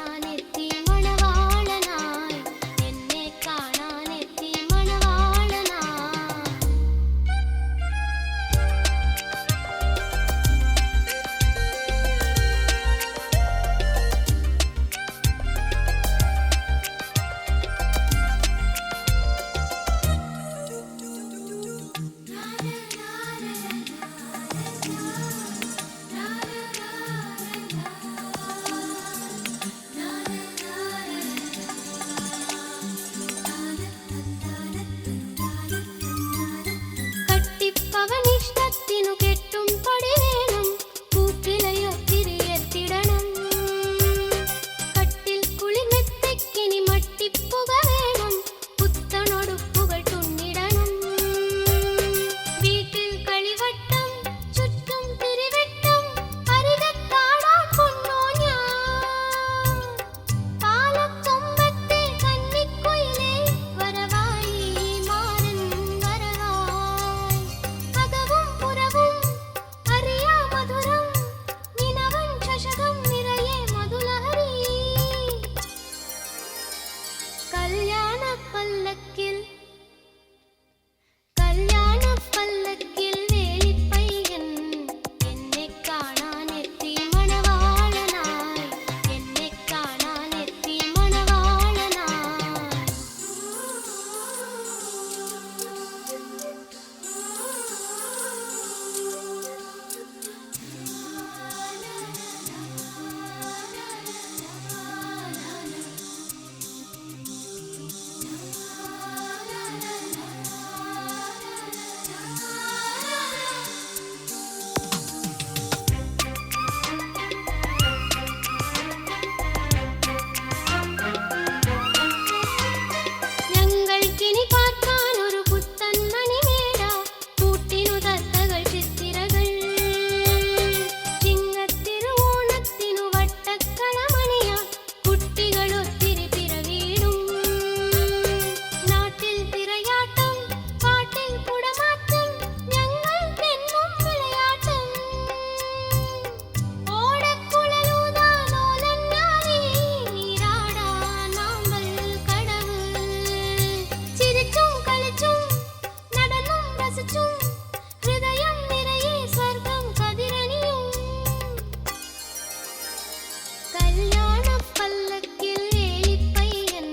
കാണാനെത്തി മണവാളനായി എന്നെ കാണാനെത്തി മണവാളനായി കട്ടിപ്പവനിഷ്ടത്തിനു കെട്ടും പടി വേണം പൂക്കിലയോ തിരിയെത്തിടണം കട്ടിൽ കുളിമെത്തക്കിനി മട്ടിപ്പുക വേണം പുത്തണൊടുപ്പുകൾ തുന്നിടണം വീട്ടിൽ കളിവട്ടം ചുറ്റും തിരിവെട്ടം അരികത്താടാൻ കൊണ്ടോ ഞാൻ പാലക്കൊമ്പത്തെ കന്നിക്കുയിലേ വരവായി മാരൻ വരവായി അകവും പുറവും അറിയാ മധുരം നിനവൻ ശശകം നിറയെ മധുലഹരി കല്യാണപ്പല്ലക്കിൽ വേളിപ്പയ്യൻ എന്നെ കാണാനെത്തി മണവാളനായി എന്നെ കാണാനെത്തി ഞങ്ങൾക്കിനി പാർക്കാൻ ഒരു പുത്തൻ മണിമേട കൂട്ടിനു തത്തകൾ ചിത്തിരകൾ ചിങ്ങത്തിരുവോണത്തിനു വട്ടക്കളമണിയാൻ കുട്ടികൾ ഒത്തിരി പിറവീടും നാട്ടിൽ തിരയാട്ടം പാട്ടിൽ കുടമാറ്റം ഞങ്ങൾക്കെന്നും വിളയാട്ടം ഓടക്കുഴലൂതാൻ ഓലഞ്ഞാലി നീരാടാൻ നാമ്പൽ കടവ് ചിരിച്ചും കളിച്ചും നടന്നും രസിച്ചും ഹൃദയം നിറയെ സ്വർഗം കതിരണിയും കല്യാണപ്പല്ലക്കിൽ വേളിപ്പയ്യൻ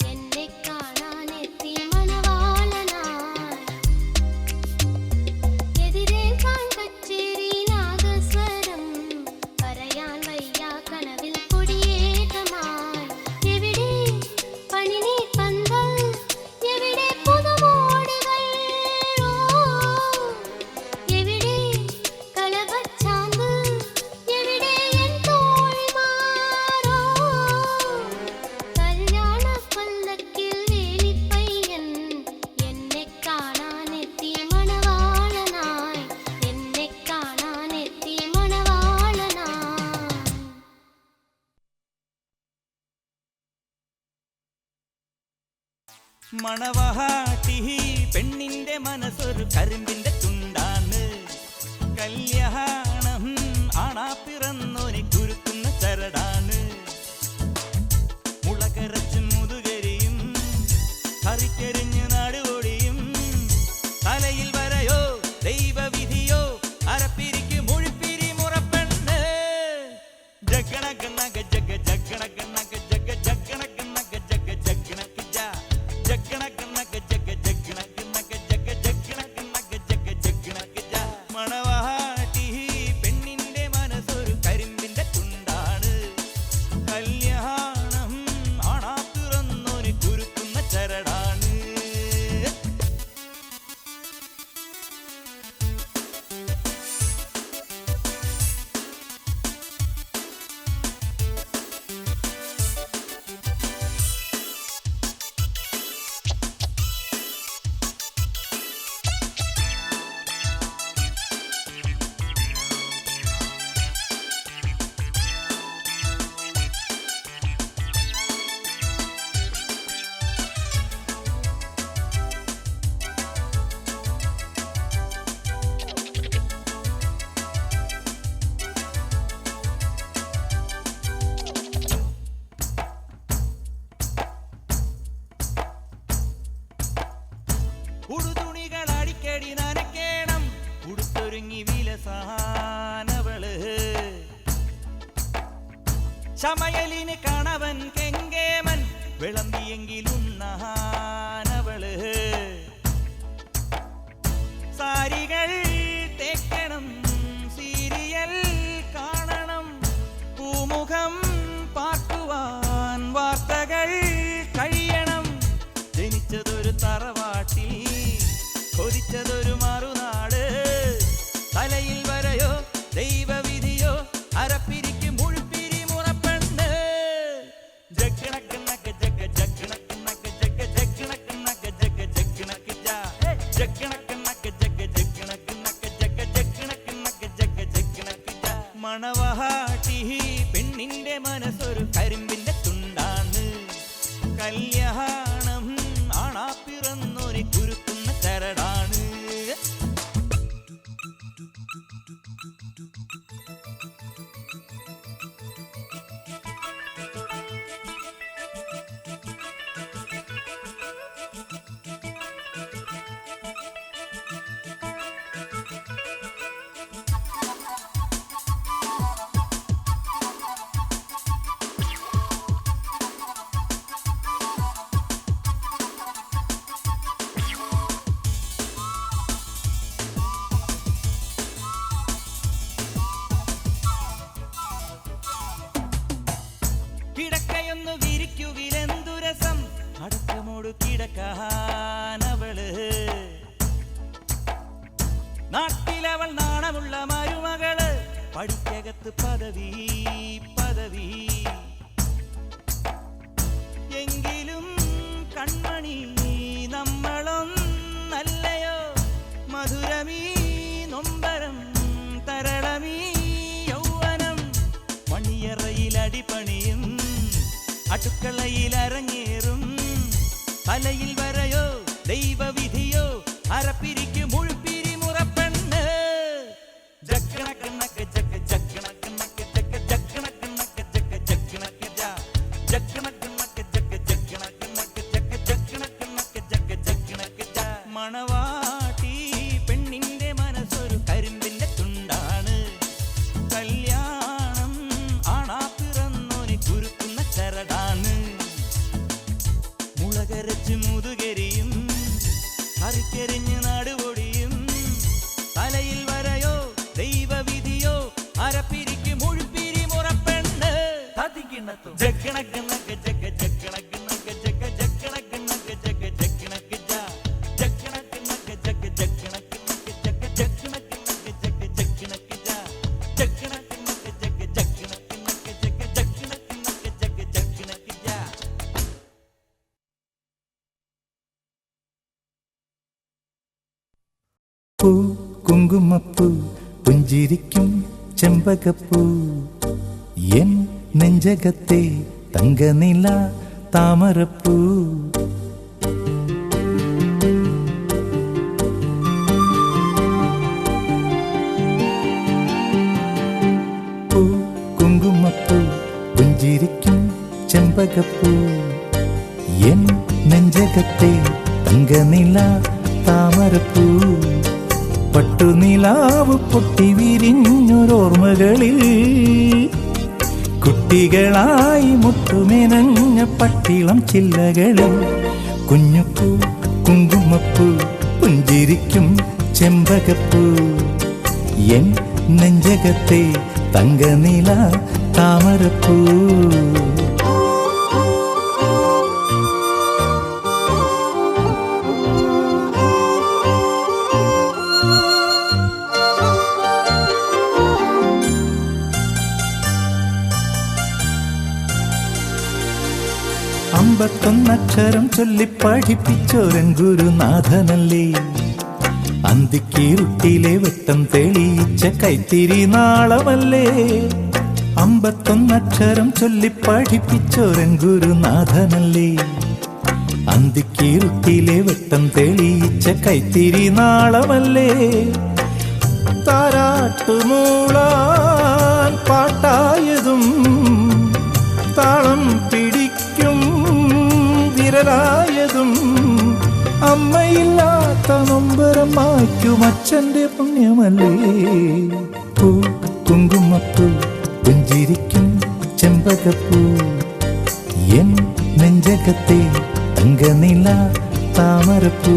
എന്നെ കാണാനെത്തി മണവാളനായി എതിരേൽക്കാൻ കച്ചേരി നാഗസ്വരം പറയാൻ വയ്യ കനവിൽ കൊടിയേറ്റമായി എവിടെ പണിനീർ പന്തൽ എവിടെ പുതുമോടികൾ എവിടെ കളഭച്ചാമ്പ് എവിടെ എൻ തോഴിമാരോ കല്യാണപ്പല്ലക്കിൽ വേളിപ്പയ്യൻ എന്നെ കാണാനെത്തി മണവാളനായി എന്നെ കാണാനെത്തി മണവാളനായി മണവാട്ടി പെണ്ണിന്റെ മനസ്സൊരു കരിമ്പിന്റെ തുണ്ടാണ് കല്യാണം ആണാ പിറന്നോനെ കുരുക്കുന്ന ചരടാണ് മുളകരച്ചും മുതുകരിയും കറിക്കരിഞ്ഞ് നാടുകൊടിയും തലയിൽ വരയോ ദൈവവിധിയോ അരപ്പിരിക്ക് മുഴുപ്പിരി മുറപ്പെണ്ണ് ജഗണഗണക ജഗ ജഗണഗണക ജഗ ജഗണഗണക ജഗ ജഗണക ജ ജഗണഗണക ജഗ ജഗണഗണക ജഗ ജഗണഗണക ജഗ ജഗണക ജ മണവാട്ടി ചമയലിന് കണവൻ കെങ്കേമൻ വിളമ്പിയെങ്കിലുണ്ണാനവള് സാരികൾ തേക്കണം സീരിയൽ കാണണം പൂമുഖം പാർക്കുവാൻ വാർത്തകൾ കഴിയണം ജനിച്ചതൊരു തറവാട്ടിൽ കൊതിച്ചതൊരു മറുനാട് തലയിൽ വരയോ ദൈവവിധിയോ അരപ്പിരിക്ക് മുഴുപ്പിരി മുറപ്പെണ്ണ് ജഗ്ഗണക്ക് ജഗ ജഗ്ഗണക്ക് ജഗ ജഗ്ഗണക്ക് ജഗ ജഗ്ഗണക്ക് ജഗ്ഗണക്ക് ജഗ ജഗ്ഗണക്ക് ജഗ ജഗ്ഗണക്ക് ജഗ ജഗ്ഗണക്ക് മണവാട്ടി പെണ്ണിന്റെ മനസ്സൊരു കരിമ്പിന്റെ തുണ്ടാണ് കല്യാണം ആണാ പിറന്നൊരു കുരുക്കുന്ന ചരടാണ് കിടക്കയൊന്നു വിരിക്കുവിലെന്തുരസം അടക്കമോടു കിടക്കാനവള് നാട്ടിലവൾ നാണമുള്ള മരുമകള് പഠിക്കകത്ത് പദവി പദവി എങ്കിലും കൺമണി നമ്മളൊന്നല്ലയോ മധുരമീ നൊമ്പരം തരളമീ യൗവനം മണിയറയിലടിപണിയും അടുക്കളയിൽ അരങ്ങേറും തലയിൽ വരയോ ദൈവവിധിയോ അരപ്പിരിക്ക് മുഴുപ്പിരി മുറപ്പെണ്ണ് ജഗ്ഗണക്ക് ജഗ ജഗ്ഗണക്ക് ജഗ ജഗ്ഗണക്ക് ജഗ ജഗ്ഗണക്ക് ജഗ്ഗണക്ക് ജഗ ജഗ്ഗണക്ക് ജഗ ജഗ്ഗണക്ക് ജഗ ജഗ്ഗണക്ക് മണവാട്ടി പെണ്ണിന്റെ മനസ്സൊരു കരിമ്പിന്റെ തുണ്ടാണ് കല്യാണം ആണാ പിറന്നോന് കുരുക്കുന്ന ചരടാണ് മുളകരച്ച് മുതുകരിയും കറിക്കരിഞ്ഞ് നടുപൊടിയും തലയിൽ വരയോ ദൈവവിധിയോ അരപ്പിരിക്ക് മുഴുപ്പിരി മുറപ്പെണ്ണ് ജഗ്ഗണക്ക് ജഗ ജഗ്ഗണക്ക് ജഗ ജഗ്ഗണക്ക് ജഗ ജഗ്ഗണക്ക് ജഗ്ഗണക്ക് ജഗ ജഗ്ഗണക്ക് ജഗ ജഗ്ഗണക്ക് ജഗ ജഗ്ഗണക്ക് ജഗ്ഗണക്ക് ജഗ ജഗ്ഗണക്ക് ജഗ ജഗ്ഗണക്ക് ജഗ ജഗ്ഗണക്ക് പൂ കുങ്കുമപ്പൂ പുഞ്ചിരിക്കും ചെമ്പകപ്പൂ എൻ നെഞ്ചകത്തെ തങ്കനില താമരപ്പൂ പൂ കുങ്കുമപ്പൂ പുഞ്ചിരിക്കും ചെമ്പകപ്പൂ എൻ നെഞ്ചകത്തെ തങ്കനില താമരപ്പൂ പട്ടുനിലാവ് പൊട്ടി വിരിഞ്ഞൊരോർമ്മകളിൽ കുട്ടികളായി മുട്ടുമെനഞ്ഞ പട്ടിളം ചില്ലകളിൽ കുഞ്ഞുപ്പൂ കുങ്കുമപ്പൂ പുഞ്ചിരിക്കും ചെമ്പകപ്പൂ എൻ നെഞ്ചകത്തെ തങ്കനില താമരപ്പൂ അമ്പത്തൊന്നക്ഷരം ചൊല്ലി പഠിപ്പിച്ചോരൻ ഗുരുനാഥനല്ലേ അന്തിക്കീരുട്ടിലെ വെട്ടം തെളിയിച്ച കൈത്തിരി നാളമല്ലേ അമ്പത്തൊന്നക്ഷരം ചൊല്ലി പഠിപ്പിച്ചോരൻ ഗുരുനാഥനല്ലേ അന്തിക്കീരുട്ടിലെ വെട്ടം തെളിയിച്ച കൈത്തിരി നാളമല്ലേ താരാട്ടുമൂളാൻ പാട്ടായതും താളം പിടിക്കും വിരലായതും അമ്മയില്ലാത്ത നൊമ്പരം മായ്ക്കും അച്ഛൻ്റെ പുണ്യമല്ലേ പൂ കുങ്കുമപ്പൂ പുഞ്ചിരിക്കും ചെമ്പകപ്പൂ എൻ നെഞ്ചകത്തെ തങ്കനില താമരപ്പൂ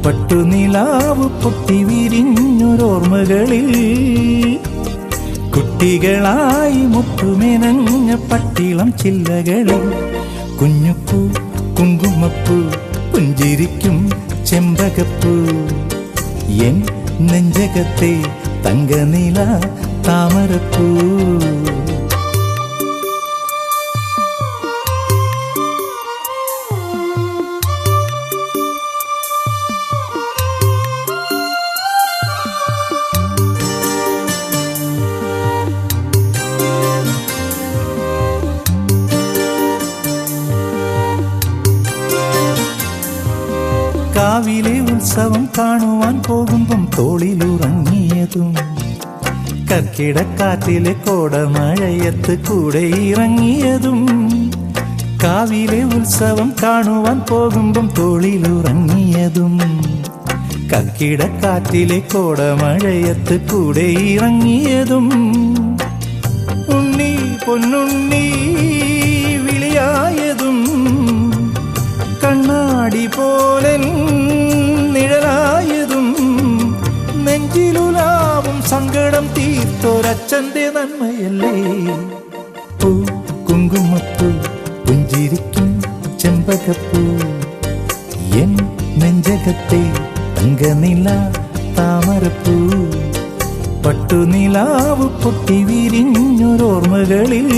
പട്ടുനിലാവ് പൊട്ടി വിരിഞ്ഞൊരോർമ്മകളിൽ കുട്ടികളായി മുട്ടുമെനഞ്ഞ പട്ടിളം ചില്ലകളിൽ കുഞ്ഞുപ്പൂ കുങ്കുമപ്പൂ പുഞ്ചിരിക്കും ചെമ്പകപ്പൂ എൻ നെഞ്ചകത്തെ തങ്കനില താമരപ്പൂ കാവിലെ ഉത്സവം കാണുവാൻ പോകുമ്പം തോളിലുറങ്ങിയതും കർക്കിടക്കാറ്റിലെ കോടമഴയത്ത് കൂടെ ഇറങ്ങിയതും കാവിലെ ഉത്സവം കാണുവാൻ പോകുമ്പം തോളിലുറങ്ങിയതും കർക്കിടക്കാറ്റിലെ കോടമഴയത്ത് കൂടെ ഇറങ്ങിയതും ഉണ്ണി പൊന്നുണ്ണി വിളിയായതും കണ്ണാടി പോലെ നിഴലായതും നെഞ്ചിലുലാവും സങ്കടം തീർത്തൊരച്ഛന്റെ നന്മയല്ലേ പൂ കുങ്കുമപ്പൂ പുഞ്ചിരിക്കും ചെമ്പകപ്പൂ എൻ നെഞ്ചകത്തെ തങ്കനില താമരപ്പൂ പട്ടുനിലാവ് പൊട്ടി വിരിഞ്ഞൊരോർമ്മകളിൽ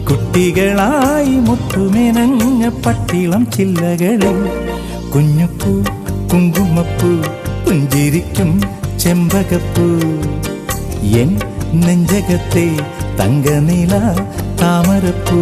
കുട്ടികളായി മുട്ടുമെനഞ്ഞ പട്ടിളം ചില്ലകളിൽ കുഞ്ഞുപ്പൂ കുങ്കുമപ്പൂ പുഞ്ചിരിക്കും ചെമ്പകപ്പൂ എൻ നെഞ്ചകത്തെ തങ്കനില താമരപ്പൂ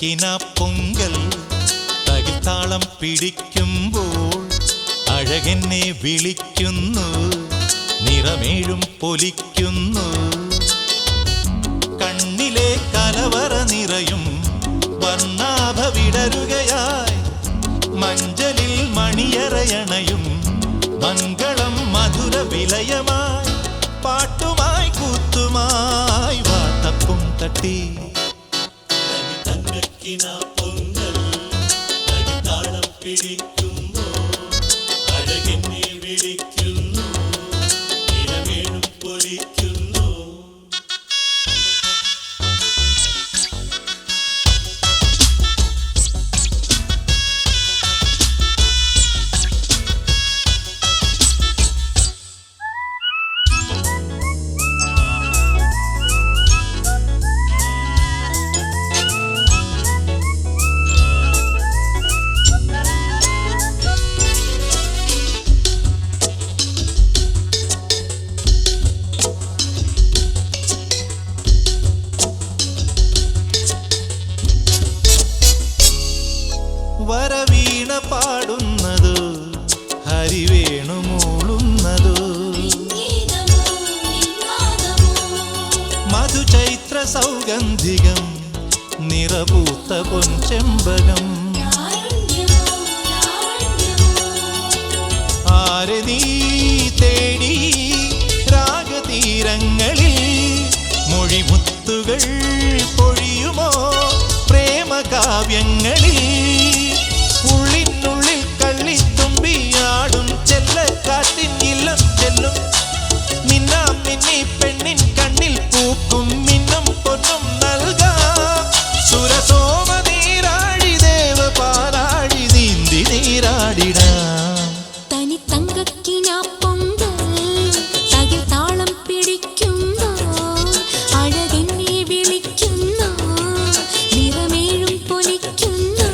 തങ്കക്കിന പൊങ്കൽ തകിൽത്താളം പിടിക്കുമ്പോൾ അഴകെന്നെ വിളിക്കുന്നു, നിറമേഴും പൊലിക്കുന്നു. കണ്ണിലെ കലവറ നിറയും വർണ്ണാഭ വിടരുകയായി, മഞ്ചലിൽ മണിയറയണയും മംഗളം മധുര വിലയമായി, പാട്ടുമായി കൂത്തുമായി വാട്ടപ്പും തട്ടി. തങ്കക്കിന പൊങ്കൽ തകിൽത്താളം പിടിക്കുമ്പോൾ അഴകെന്നെ വിളിക്കുന്നു, നിറമേഴും പൊലിക്കുന്നു. വരവീണ പാടുന്നതോ ഹരിവേണു മൂളുന്നതോ, മധുചൈത്ര സൗഗന്ധികം നിറപൂത്ത പൊൻചെമ്പകം. ആരെ നീ തേടി രാഗതീരങ്ങളിൽ മൊഴിമുത്തുകൾ പൊഴിയുമോ പ്രേമകാവ്യങ്ങളിൽ. ഉള്ളിനുള്ളിൽ കള്ളിത്തുമ്പിയാടും ചെല്ലക്കാറ്റിൻ ഇല്ലം ചെല്ലും, മിന്നാം മിന്നി പെണ്ണിൻ കണ്ണിൽ പൂക്കും മിന്നും പൊന്നും നൽകാം. സുരസോമ നീരാടി ദേവ പാലാഴി നീന്തി നീരാടിടാം. തനി തങ്കക്കിന പൊങ്കൽ തകിൽത്താളം പിടിക്കുമ്പോൾ അഴകെന്നെ വിളിക്കുന്നു, നിറമേഴും പൊലിക്കുന്നു.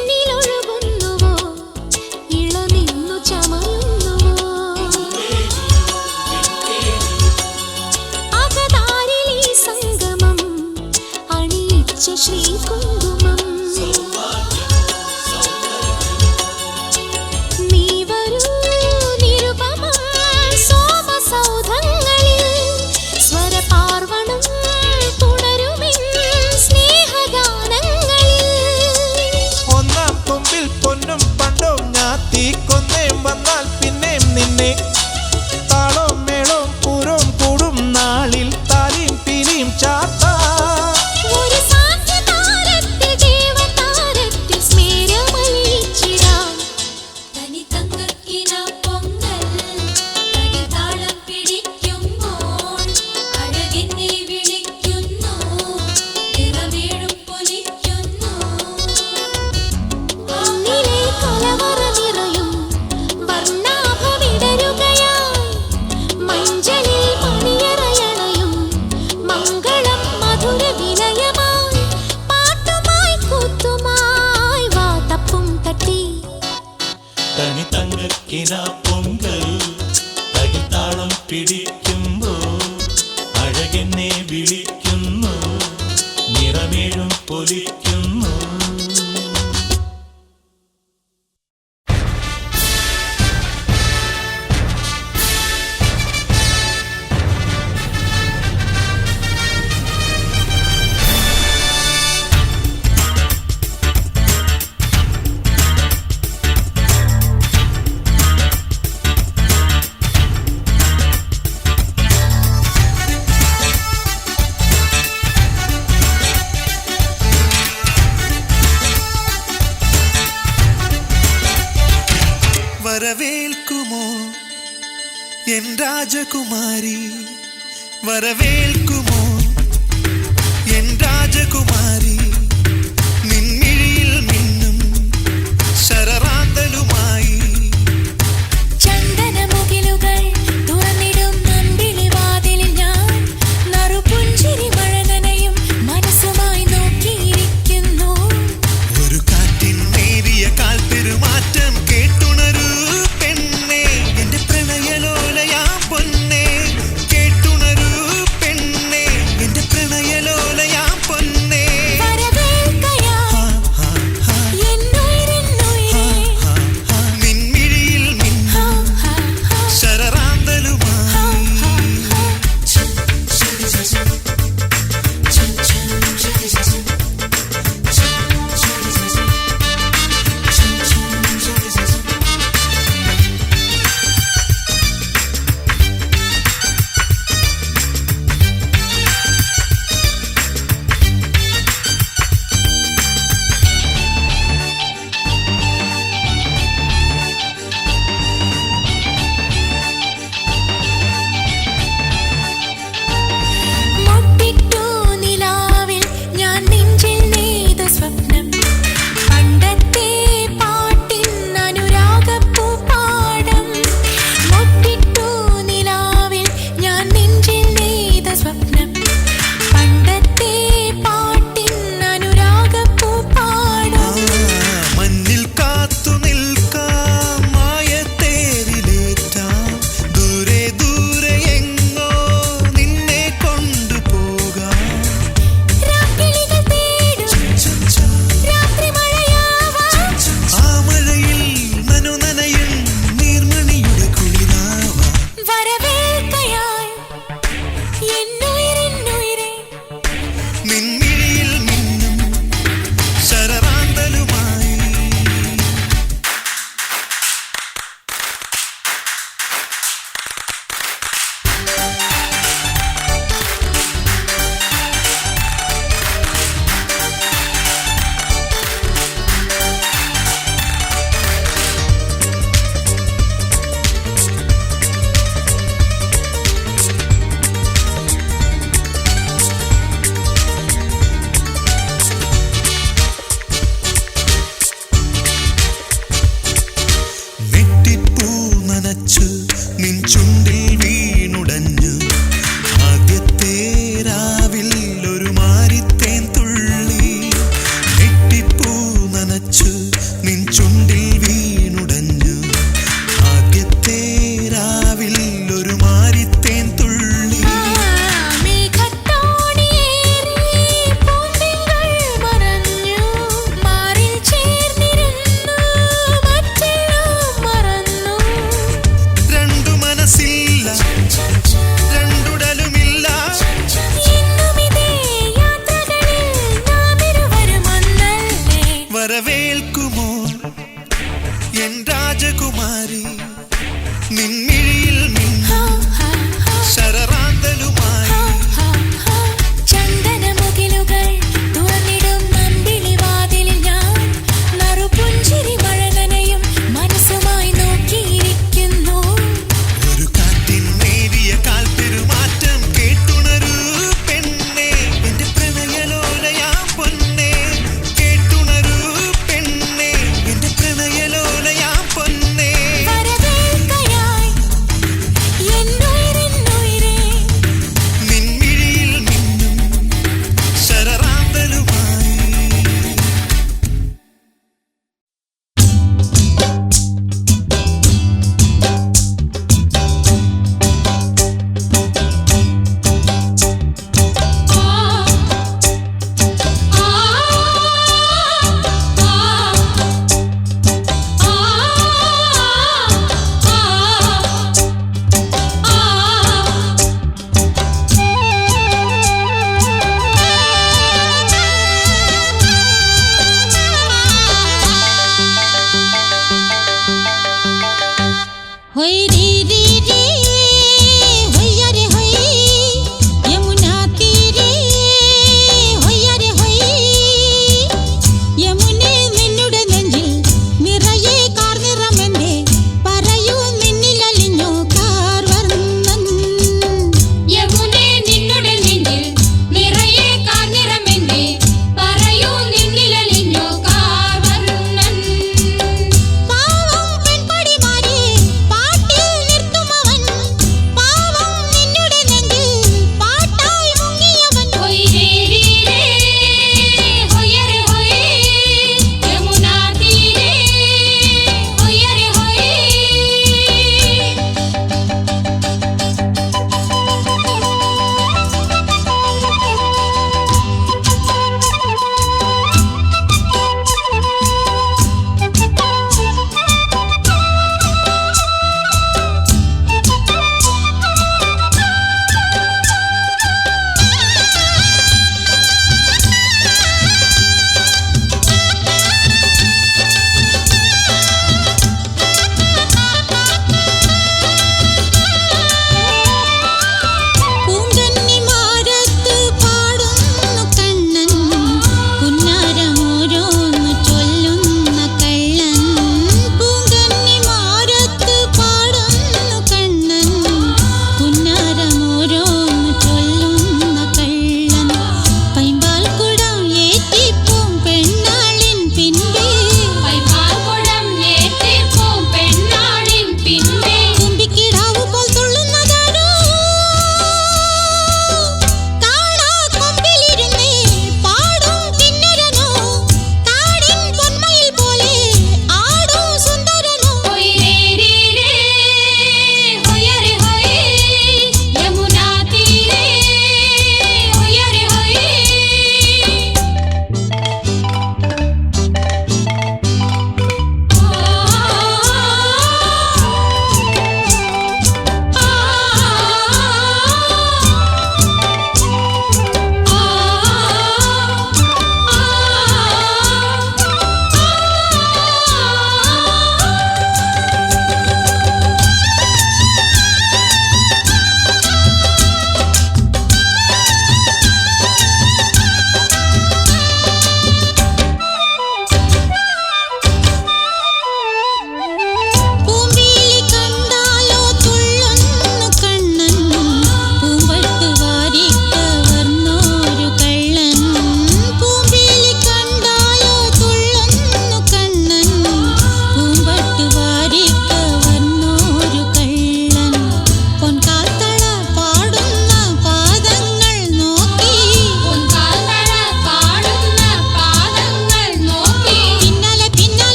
നിളനിന്നിലൊഴുകുന്നുവോ ഇളനിന്നു ചമയുന്നുവോ, അകതാരിൽ ഈ സംഗമം അണിയിച്ച ശ്രീകുങ്കുമം. നീ വരൂ നിരുപമ സോമസൗധങ്ങളിൽ, സ്വരപാർവണം തുടരുമെൻ സ്നേഹഗാനങ്ങളിൽ. ഒന്നാം കൊമ്പിൽ പൊന്നും പണ്ടവും ഞാത്തി കൊന്നേം വന്നാൽ പിന്നേം നിന്നെ, താളവും മേളവും പൂരവും കൂടും നാളിൽ താലിയും പീലിയും ചാത്താ. ഒരു സാന്ധ്യതാരത്തിൽ ദേവതാരത്തിൽ സ്മേരമലിയിച്ചിടാം. തനി തങ്കക്കിന പൊങ്കൽ തകിൽത്താളം പിടിക്കുമ്പോൾ അഴകെന്നെ വിളിക്കുന്നു, നിറമേഴും പൊലിക്കുന്നു. കണ്ണിലെ കലവറ നിറയും വർണ്ണാഭ വിടരുകയായി, മഞ്ചലിൽ മണിയറയണയും മംഗളം മധുര വിലയമായി, പാട്ടുമായി കൂത്തുമായി വാട്ടപ്പും തട്ടി. തനി തങ്കക്കിന പൊങ്കൽ തകിൽത്താളം പിടിക്കുമ്പോൾ അഴകെന്നെ വിളിക്കുന്നു, നിറമേഴും പൊലിക്കുന്നു. വരവേൽക്കുമോ എൻ രാജകുമാരി, വരവേൽക്കുമോ എൻ രാജകുമാരി നിൻമിഴിയിൽ മിന്നും ശരറാന്തലുമായി ചന്ദനമുകിലുകൾ തുറന്നിടും അമ്പിളി വാതിലിൽ ഞാൻ നറുപുഞ്ചിരി മഴ നനയും മനസ്സുമായി നോക്കിയിരിക്കുന്നു. ഒരു കാറ്റിൻ നേരിയ കാൽപ്പെരുമാറ്റം കേട്ടുണരൂ പെണ്ണേ എന്റെ പ്രണയലോലയാം പൊന്നേ കേട്ടുണരൂ പെണ്ണേ എന്റെ പ്രണയലോലയാം പൊന്നേ വരവേൽക്കയായി എന്നുയിരെന്നുയിരേ നിൻമിഴിയിൽ മിന്നും ശരറാന്തലുമായി മുട്ടിട്ടു നിലാവിൽ ഞാൻ നെഞ്ചിൽ നെയ്ത സ്വപ്നം പണ്ടത്തെ പാട്ടിൻ അനുരാഗപ്പൂപ്പാടം. മുട്ടിട്ടു നിലാവിൽ ഞാൻ നെഞ്ചിൽ നെയ്ത സ്വപ്നം പണ്ടത്തെ പാട്ടിൻ അനുരാഗപ്പൂപ്പാടം. മഞ്ഞിൽ കാത്തു നിൽക്കാം മായത്തേരിലേറ്റാം ദൂരെ ദൂരെ എങ്ങോ നിന്നെ കൊണ്ടുപോകാം രാക്കിളികൾ തേടും രാത്രി മഴയാവാം. ആ മഴയിൽ നനയും നീർമണിയുടെ കുളിരാവാം വരവേൽക്കയായി എന്നുയിരെന്നുയിരേ നിൻമിഴിയിൽ മിന്നും ശരറാന്തലുമായി നെറ്റിപ്പൂ നനച്ചു നിൻ ചുണ്ടിൽ വീണുടഞ്ഞു ആദ്യത്തെ രാവിൽ ഒരു മാരിത്തേൻ തുള്ളി. നെറ്റിപ്പൂ നനച്ചു നിൻ ചുണ്ടിൽ വീണുടഞ്ഞു ആദ്യത്തെ രാവിൽ ഒരു മാരിത്തേൻ തുള്ളി. മേഘത്തോണിയേറി പൂന്തിങ്കൾ മറഞ്ഞു മാറിൽ ചേർന്നിരുന്നു മറ്റെല്ലാം മറന്നു. രണ്ടു മനസ്സില്ല രണ്ടുടലുമില്ല എന്നുമിതേ യാത്രകളിൽ നാം ഇരുവരും ഒന്നല്ലേ. വരവേൽക്കുമോ എൻ രാജകുമാരി നിൻമിഴിയിൽ മിന്നും ശരറാന്തലുമായി ചന്ദനമുകിലുകൾ തുറന്നിടും അമ്പിളി വാതിലിൽ ഞാൻ നറുപുഞ്ചിരി മഴ നനയും മനസ്സുമായി നോക്കിയിരിക്കുന്നു. ഒരു കാറ്റിൻ നേരിയ കാൽപ്പെരുമാറ്റം കേട്ടുണരൂ പെണ്ണേ എന്റെ പ്രണയലോലയാം പൊന്നേ കേട്ടുണരൂ പെണ്ണേ എന്റെ പ്രണയലോലയാം പൊന്നേ വരവേൽക്കയായി എന്നുയിരെന്നുയിരേ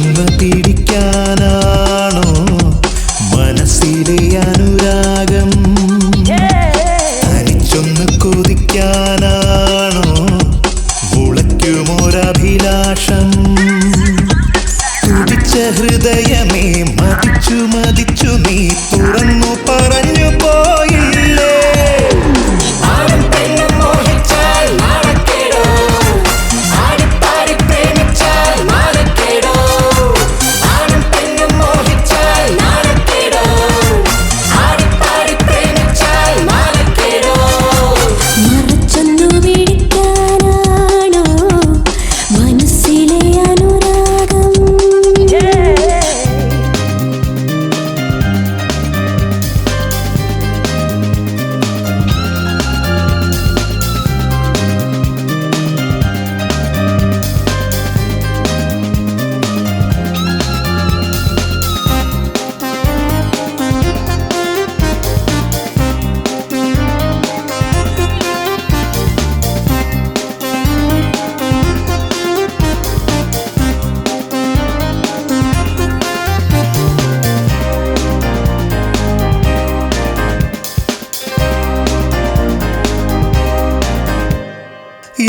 വലിച്ചൊന്ന് പിടിക്കാനാണോ മനസ്സിലെ അനുരാഗം? തനിച്ചൊന്ന് കൊതിക്കാനാണോ ഉളയ്ക്കുമൊരഭിലാഷം? തുടിച്ച ഹൃദയമേ മതിച്ചു മതിച്ചു നീ തുറന്നു പറഞ്ഞു പോയില്ലേ? ആരും പെണ്ണും മോഹിച്ചാൽ നാണക്കേടോ, ആടിപ്പാടി പ്രേമിച്ചാൽ നാണക്കേടോ. ആരും പെണ്ണും മോഹിച്ചാൽ നാണക്കേടോ, ആടിപ്പാടി പ്രേമിച്ചാൽ നാണക്കേടോ. മറച്ചൊന്നു പിടിക്കാനാണോ മനസ്സിലെ അനുരാഗം?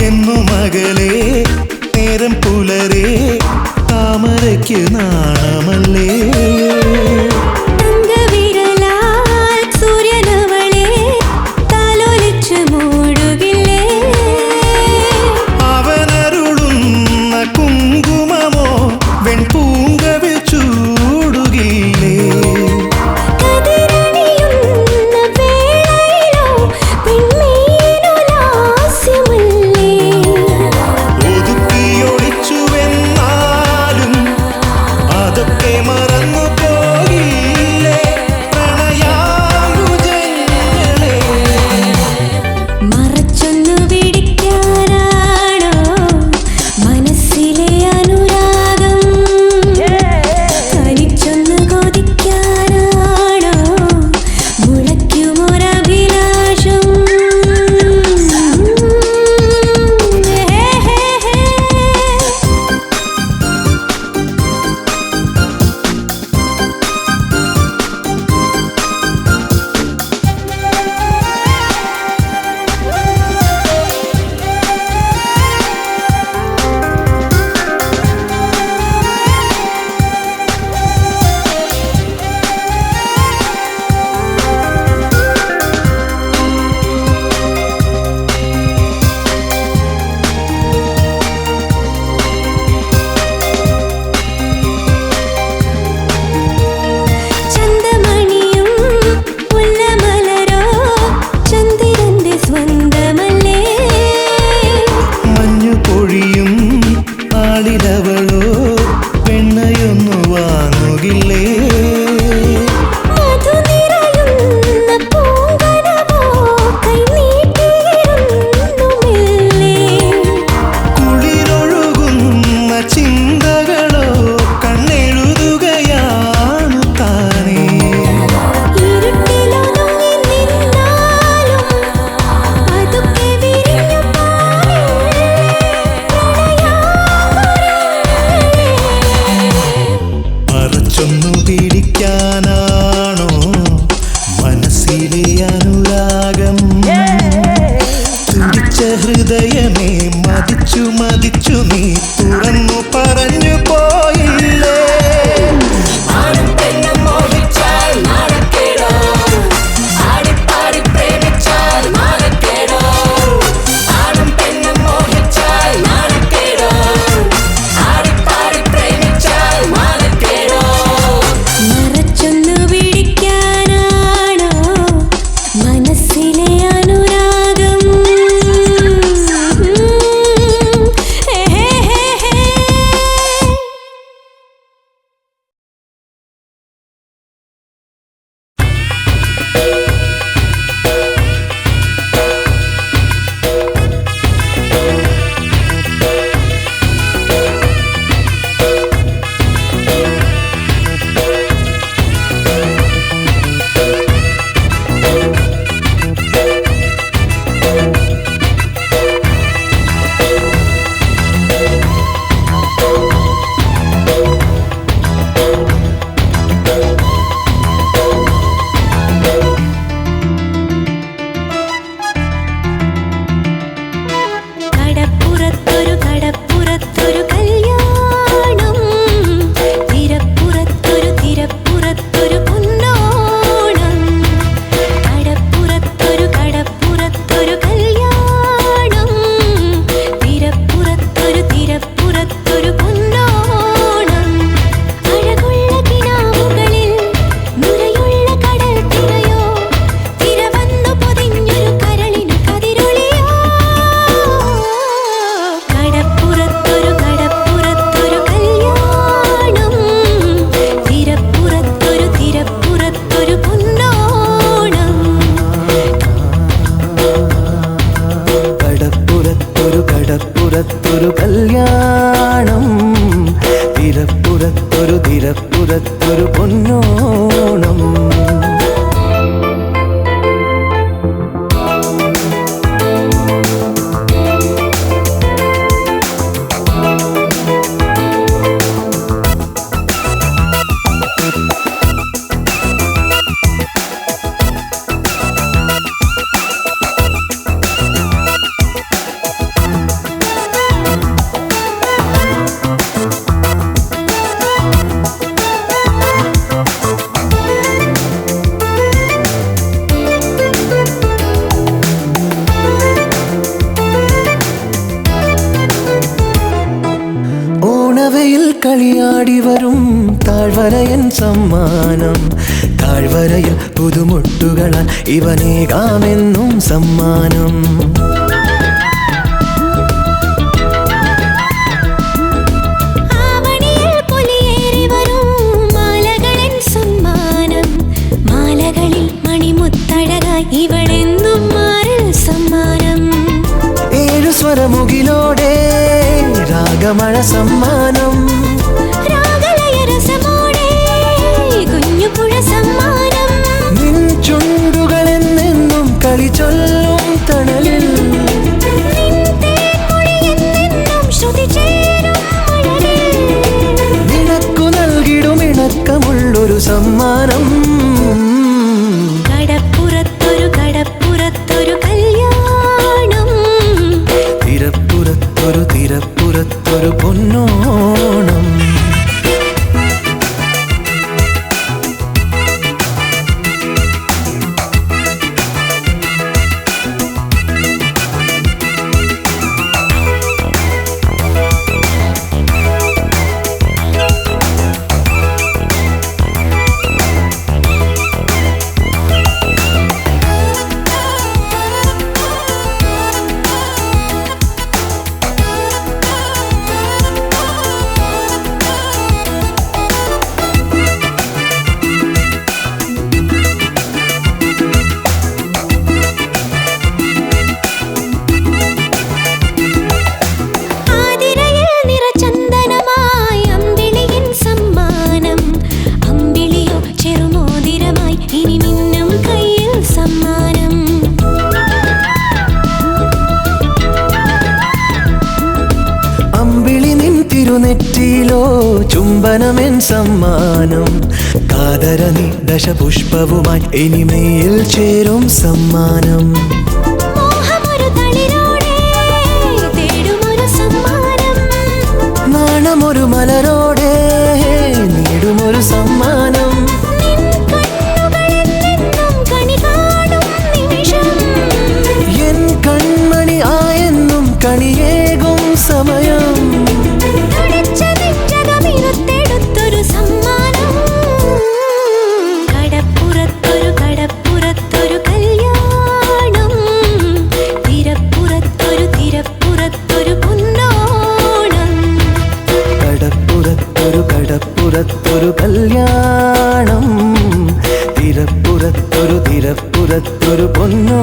എന്നു മകളെ നേരം പുലരെ താമരയ്ക്ക് നാണമല്ലേ? തങ്കവിരലാൽ സൂര്യനവളെ താലോലിച്ച് മൂടുകില്ലേ? അവനരുളുന്ന കുങ്കുമമോ വെൺപൂങ്കവിൽ ചൂടുകില്ലേ? കതിരണിയുന്ന വേളയിലോ പെൺമീനു ലാസ്യമല്ലേ? ഒതുക്കിയൊളിച്ചുവെന്നാലും അതൊക്കെ മറന്നു പോയില്ലേ പ്രണയാംബുജങ്ങളെ? മറച്ചൊന്നു പിടിക്കാനാണോ മനസ്സിലെ അനുരാഗം? തനിച്ചൊന്നു കൊതിക്കാനാണോ മുളയ്ക്കുമൊരഭിലാഷം? തിരപ്പുറത്തൊരു തിരപ്പുറത്തൊരു പൊന്നോണം. ഓണവയിൽ കളിയാടി വരും താഴ്വരയൻ സമ്മാനം. താഴ്വരയിൽ പുതുമുട്ടുകളാൽ ഇവനേകാമെന്നും സമ്മാനം. ആവണിയിൽ പൊലിയേറി വരും മാലകളൻ സമ്മാനം. മാലകളിൽ മണിമുത്തഴകായി ഇവളെന്നും മാറിൽ സമ്മാനം. ഏഴു സ്വരമുകിലോടെ രാഗമഴ സമ്മാനം. രാഗലയരസമോടെ കുഞ്ഞുപുഴ സമ്മാനം. നിൻ ചുണ്ടുകളെന്നെന്നും കളി ചൊല്ലും തണലിൽ. നിൻ തേൻമൊഴിയെന്നെന്നും ശ്രുതി ചേരും മഴലിൽ. നിനക്കു നൽകിടും ഇണക്കമുള്ളൊരു സമ്മാനം. കടപ്പുറത്തൊരു കടപ്പുറത്തൊരു കല്യാണം. തിരപ്പുറത്തൊരു തിരപ്പുറത്തൊരു പൊന്നോണം. തിരുനെറ്റിയിലോ ചുംബനമെൻ സമ്മാനം. കാതരനി ദശപുഷ്പവുമായി ഇനിമയിൽ ചേരും സമ്മാനം. നാണമൊരു മലരോടെ നേടുമൊരു സമ്മാനം. എൻ കൺമണി ആയെന്നും കണിയേകും സമയം. കടപ്പുറത്തൊരു കല്യാണം. തിരപ്പുറത്തൊരു തിരപ്പുറത്തൊരു പൊന്നോ